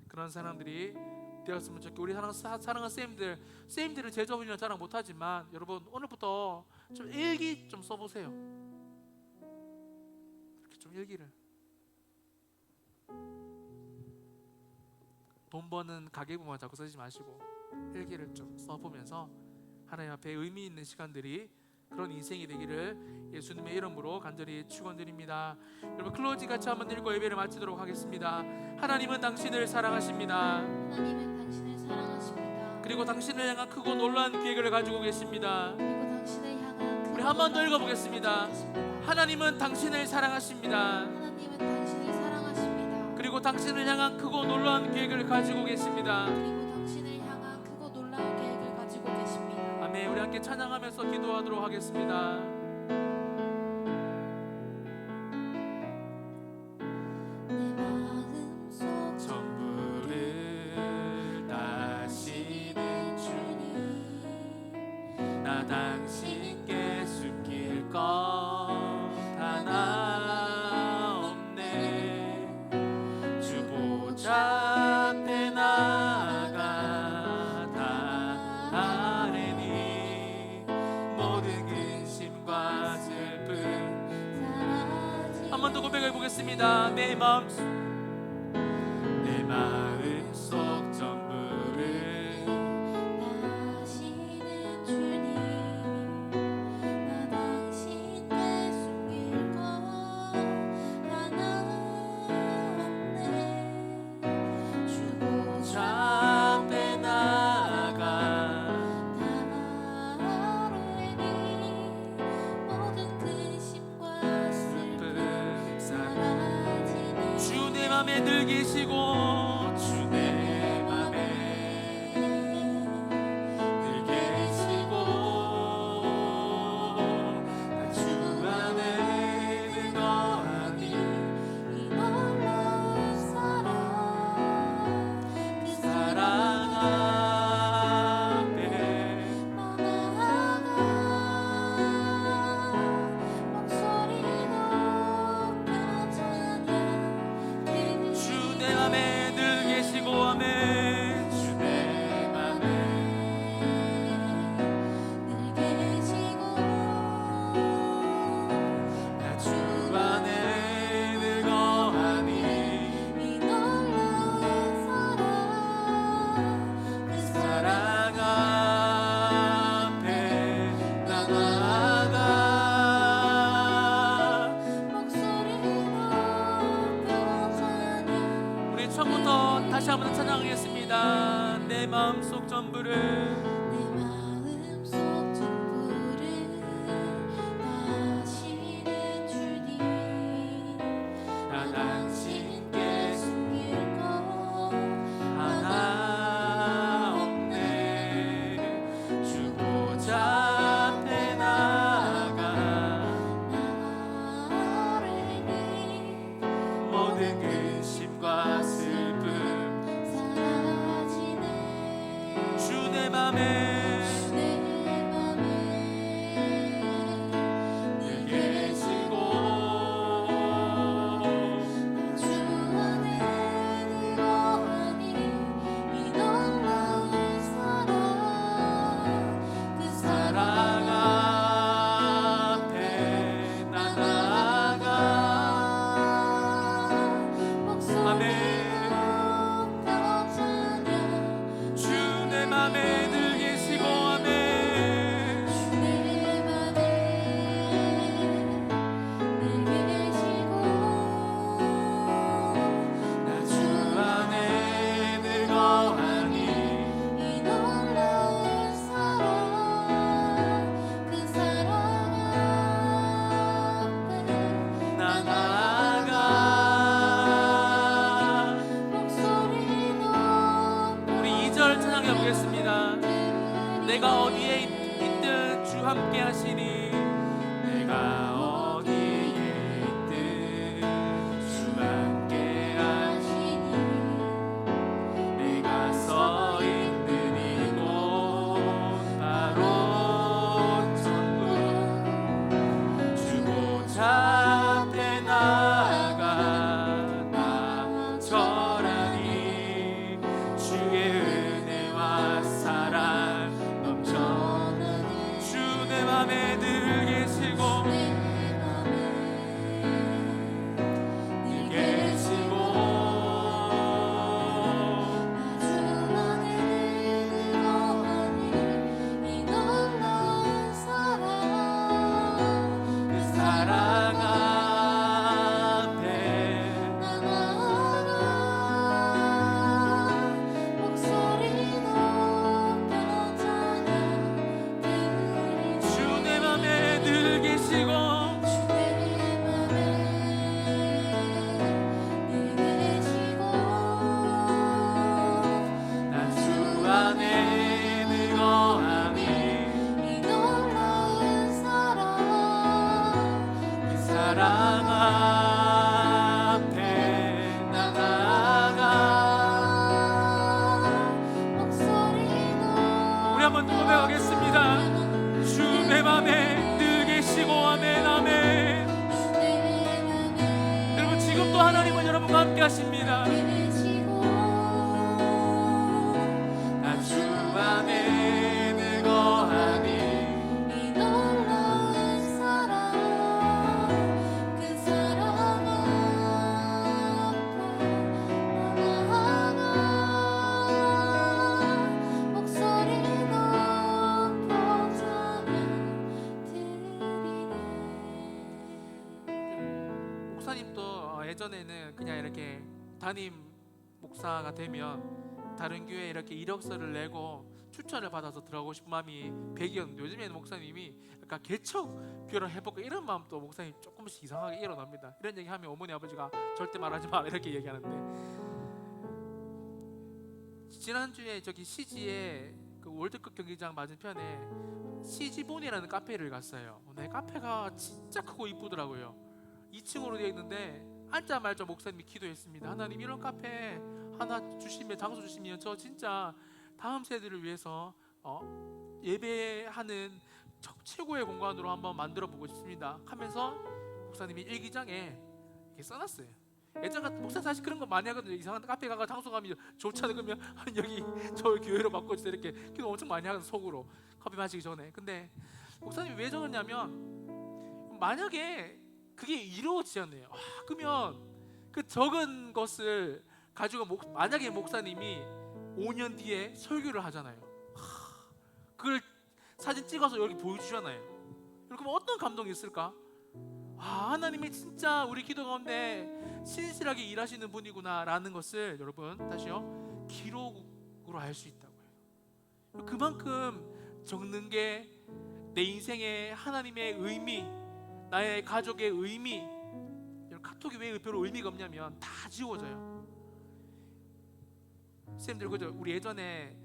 그런 사람들이 되었으면 좋겠고, 우리 사랑하는 쌤들은 제자훈련 자랑 못하지만, 여러분 오늘부터 좀 일기 좀 써보세요. 이렇게 좀 일기를, 돈 버는 가계부만 자꾸 쓰지 마시고 일기를 좀 써보면서 하나님 앞에 의미 있는 시간들이, 그런 인생이 되기를 예수님의 이름으로 간절히 축원드립니다. 여러분 클로징 같이 한번 읽고 예배를 마치도록 하겠습니다. 하나님은 당신을 사랑하십니다. 하나님은 당신을 사랑하십니다. 그리고 당신을 향한 크고 놀라운 계획을 가지고 계십니다. 그리고 당신을 향한 우리 한 번 더 읽어보겠습니다. 하나님은 당신을 사랑하십니다. 하나님은 당신을 사랑하십니다. 그리고 당신을 향한 크고 놀라운 계획을 가지고 계십니다. 그리고 당신을 향한 크고 놀라운 계획을 가지고 계십니다. 아멘. 우리 함께 찬양하면서 기도하도록 하겠습니다. 내 마음속 전부를 다시는 주님, 나 당신께 숨길 것 하나 없네. 주 보좌 앞에 나가 다 아뢰니, 모든 근심과 슬픔 한 번 더 고백해 보겠습니다. 내 마음속 전부를 다시는 주님, 나 당신께 숨길 것 하나 없네. 주 보좌 앞에 나가 아뢰니, 모든 근심과 슬픔 슬픔 사라지니. 주 맘에 늘 계시고 주 내 맘에 늘 계시고 나 주 안에 늘 거하니 이 놀라운 사랑 그 사랑 앞에 나아가 목소리 높여 찬양 주 내 맘에 늘 계시고 아멘. 주 내 맘에 늘 계시고 나 주 안에 늘 거하니 이 놀라운 사랑 그 사랑 앞에 나 나아가 목소리 높여 찬양 우리 처음부터 다시 한번 찬양하겠습니다. 내 마음속 전부를 내 마음속 전부를 다시는 주님 나 당신께 숨길 것 하나 없네 주 보좌 앞에 나아가 나를 모든 근심과 슬픔 사라지네 주 내 맘에 내 맘에 늘 계시고 주 안에 늘 거하니 이 놀라운 사랑 그 사랑 사랑 앞에 나 나아가 목소리 아멘. 높여 찬양 주 내 맘에 늘 계시고 아멘. 내 맘에 늘 계시고 나 주 안에 늘 거하니 이 놀라운 사랑 그 사랑 앞에 나 나아가 목소리 높여 우리 2절 찬양해 보겠습니다. 내가 어디에 있든 주 함께 하시니 내가 어디에 있든 주 함께 하시니 내가 서 있는 이곳 바로 천국 주 보좌 앞에 나아가 나 절하니 주의 은혜와 사랑 넘쳐 주 내 맘에 늘 계시고 늘 계시고 주 안에 늘 거하니 이 놀라운 사랑 그 사랑 앞에 나 나아가 목소리 높여 찬양 드리리 주 내 맘에 늘 계시고 내 맘에 늘 계시고 나 주 안에 늘 거하니 이 놀라운 사랑 그 사랑 앞에 나 나아가 목소리 우리 한번 더 고백하겠습니다. 주 내 맘에 늘 계시고 아멘 아멘. 여러분 지금도 하나님은 여러분과 함께 하십니다. 나 주 안에 늘 거하니 이 놀라운 사랑 그 사랑 앞에 나아가 목소리 높여 찬양 드리네 목사님도 예전에는 그냥 이렇게 담임 목사가 되면 다른 교회에 이렇게 이력서를 내고 추천을 받아서 들어가고 싶은 마음이 100이었는데 요즘에는 목사님이 약간 개척 교회를 해볼까 이런 마음도 목사님 조금씩 이상하게 일어납니다. 이런 얘기하면 어머니 아버지가 절대 말하지 마라 이렇게 얘기하는데, 지난주에 저기 CG에 그 월드컵 경기장 맞은편에 CG본이라는 카페를 갔어요. 네, 카페가 진짜 크고 이쁘더라고요. 2층으로 되어 있는데 앉자마자 목사님이 기도했습니다. 하나님, 이런 카페 하나 주시면, 장소 주시면 저 진짜 다음 세대를 위해서 예배하는 최고의 공간으로 한번 만들어 보고 싶습니다 하면서 목사님이 일기장에 이렇게 써놨어요. 예전 같은 목사 사실 그런 거 많이 하거든요. 이상한 카페 가가 장소 가면 좋잖아요. 그러면 여기 저 교회로 바꿔주세요 이렇게 기도 엄청 많이 하거든요. 속으로 커피 마시기 전에. 근데 목사님이 왜 적었냐면, 만약에 그게 이루어지잖아요. 그러면 그 적은 것을 가지고 만약에 목사님이 5년 뒤에 설교를 하잖아요. 그걸 사진 찍어서 여기 보여주잖아요. 그러면 어떤 감동이 있을까? 하나님이 진짜 우리 기도 가운데 신실하게 일하시는 분이구나 라는 것을 여러분 다시요 기록으로 알 수 있다고요. 그만큼 적는 게 내 인생의 하나님의 의미, 나의 가족의 의미. 카톡이 왜 별로 의미가 없냐면 다 지워져요. 쌤들 그죠? 우리 예전에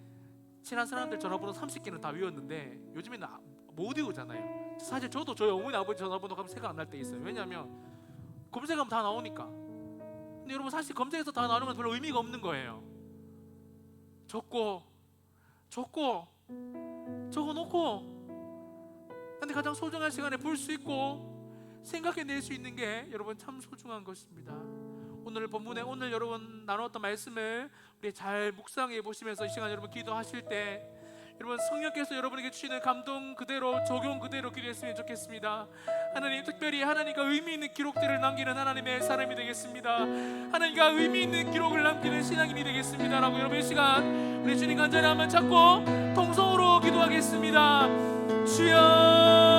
친한 사람들 전화번호 30개는 다 외웠는데 요즘에는 못 외우잖아요. 사실 저도 저희 어머니 아버지 전화번호 가면 생각 안 날 때 있어요. 왜냐하면 검색하면 다 나오니까. 근데 여러분 사실 검색해서 다 나오는 건 별로 의미가 없는 거예요. 적고 적어놓고 근데 가장 소중한 시간에 볼 수 있고 생각해낼 수 있는 게 여러분 참 소중한 것입니다. 오늘 본문에 오늘 여러분 나눴던 말씀을 우리 잘 묵상해 보시면서 이 시간 여러분 기도하실 때 여러분 성령께서 여러분에게 주시는 감동 그대로 적용 그대로 기도했으면 좋겠습니다. 하나님, 특별히 하나님과 의미 있는 기록들을 남기는 하나님의 사람이 되겠습니다. 하나님과 의미 있는 기록을 남기는 신앙인이 되겠습니다 라고 여러분 이 시간 우리 주님 간절히 한번 찾고 통성으로 기도하겠습니다. 주여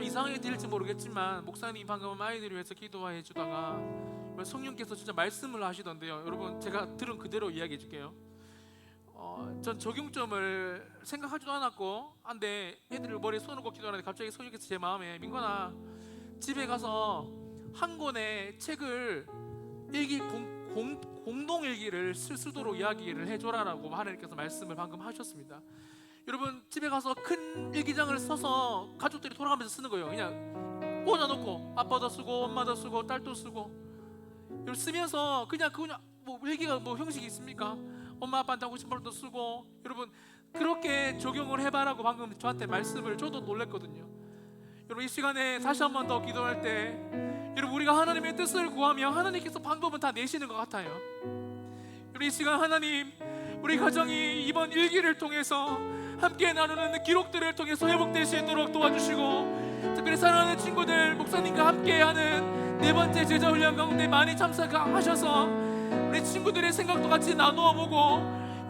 이상하게 들릴지 모르겠지만 목사님 방금 아이들을 위해서 기도해 주다가 성령께서 진짜 말씀을 하시던데요. 여러분 제가 들은 그대로 이야기해 줄게요. 전 적용점을 생각하지도 않았고 한데 애들을 머리에 손을 기도하는데 갑자기 성령께서 제 마음에 민건아 집에 가서 한 권의 책을 공동 일기를 쓸 수 있도록 이야기를 해줘라라고 하나님께서 말씀을 방금 하셨습니다. 여러분 집에 가서 큰 일기장을 써서 가족들이 돌아가면서 쓰는 거예요. 그냥 꽂아놓고 아빠도 쓰고 엄마도 쓰고 딸도 쓰고 여러분 쓰면서 그냥 뭐 일기가 뭐 형식이 있습니까? 엄마 아빠한테 하고 싶은 말도 쓰고 여러분 그렇게 적용을 해봐라고 방금 저한테 말씀을 저도 놀랬거든요. 여러분 이 시간에 다시 한 번 더 기도할 때 여러분 우리가 하나님의 뜻을 구하며 하나님께서 방법은 다 내시는 것 같아요. 여러분 이 시간 하나님 우리 가정이 이번 일기를 통해서 함께 나누는 기록들을 통해서 회복될 수 있도록 도와주시고 특별히 사랑하는 친구들 목사님과 함께하는 네 번째 제자 훈련 가운데 많이 참석하셔서 우리 친구들의 생각도 같이 나누어 보고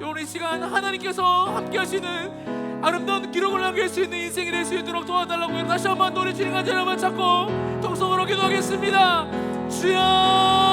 오늘 이 시간 하나님께서 함께 하시는 아름다운 기록을 남길 수 있는 인생이 될 수 있도록 도와달라고 다시 한번 노래 주님 간절히 한번 찾고 통성으로 기도하겠습니다. 주여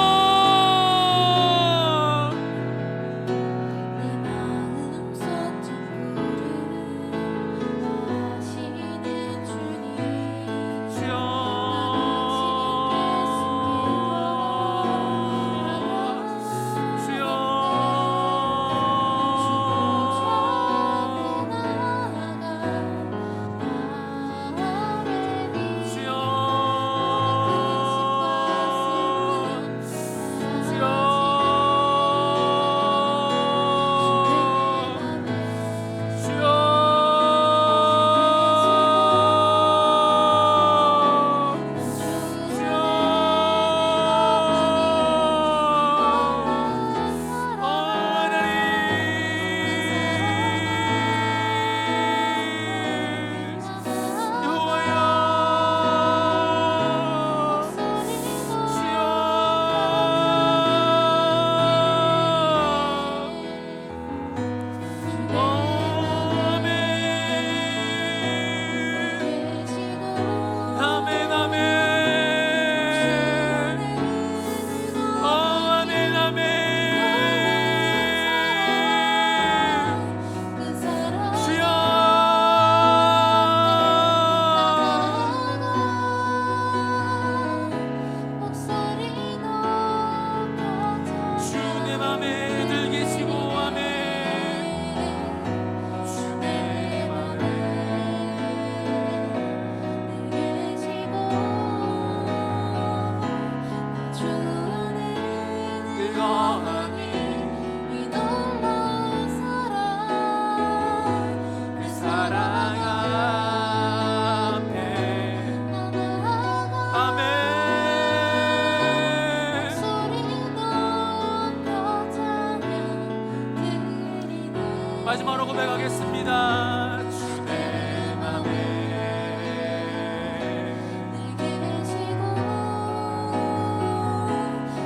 마지막으로 고백하겠습니다. 주 내 맘에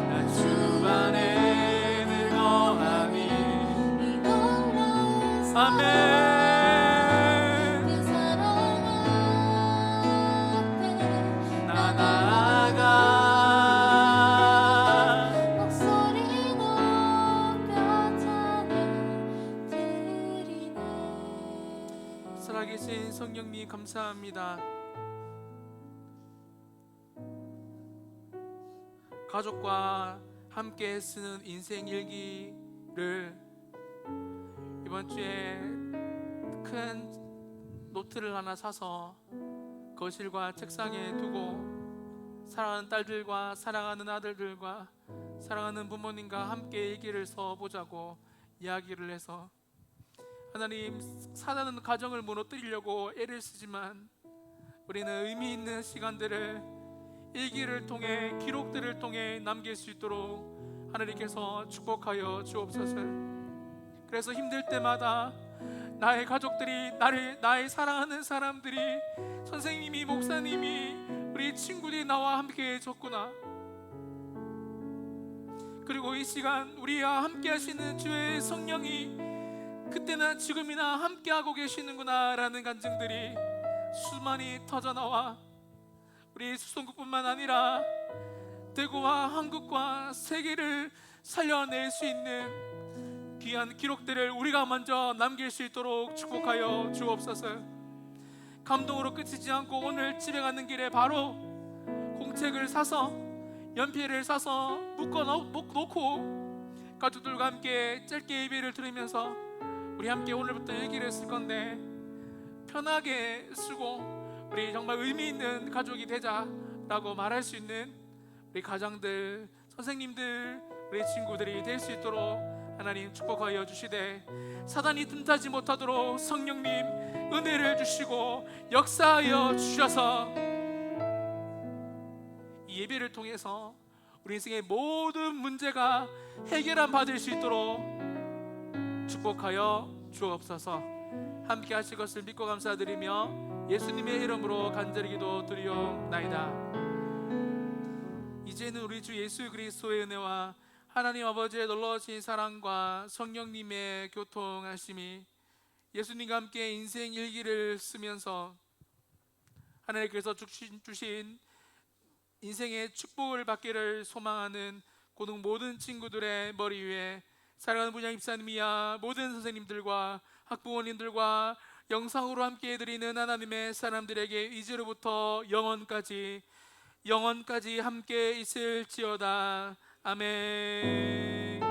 나 주 안에 늘 거하니 아멘. 나 나아가 살아계신 성령님 감사합니다. 가족과 함께 쓰는 인생 일기를 이번 주에 큰 노트를 하나 사서 거실과 책상에 두고 사랑하는 딸들과 사랑하는 아들들과 사랑하는 부모님과 함께 일기를 써보자고 이야기를 해서 하나님 사는 가정을 무너뜨리려고 애를 쓰지만 우리는 의미 있는 시간들을 일기를 통해 기록들을 통해 남길 수 있도록 하나님께서 축복하여 주옵소서. 그래서 힘들 때마다 나의 가족들이 나의 사랑하는 사람들이 선생님이 목사님이 우리 친구들이 나와 함께 해줬구나. 그리고 이 시간 우리와 함께 하시는 주의 성령이 그때나 지금이나 함께하고 계시는구나 라는 간증들이 수많이 터져나와 우리 수성구뿐만 아니라 대구와 한국과 세계를 살려낼 수 있는 귀한 기록들을 우리가 먼저 남길 수 있도록 축복하여 주옵소서. 감동으로 끝이지 않고 오늘 집에 가는 길에 바로 공책을 사서 연필을 사서 묶어 놓고 가족들과 함께 짧게 예배를 들으면서 우리 함께 오늘부터 일기를 쓸 건데 편하게 쓰고 우리 정말 의미 있는 가족이 되자라고 말할 수 있는 우리 가장들, 선생님들, 우리 친구들이 될 수 있도록 하나님 축복하여 주시되 사단이 틈타지 못하도록 성령님 은혜를 주시고 역사하여 주셔서 이 예배를 통해서 우리 인생의 모든 문제가 해결함 받을 수 있도록 축복하여 주옵소서. 함께 하실 것을 믿고 감사드리며 예수님의 이름으로 간절히 기도드리옵나이다. 이제는 우리 주 예수 그리스도의 은혜와 하나님 아버지의 놀라우신 사랑과 성령님의 교통하심이 예수님과 함께 인생 일기를 쓰면서 하나님께서 주신 인생의 축복을 받기를 소망하는 고등 모든 친구들의 머리 위에 사랑하는 분양 입사님이야 모든 선생님들과 학부모님들과 영상으로 함께 해드리는 하나님의 사람들에게 이제로부터 영원까지 함께 있을지어다. 아멘.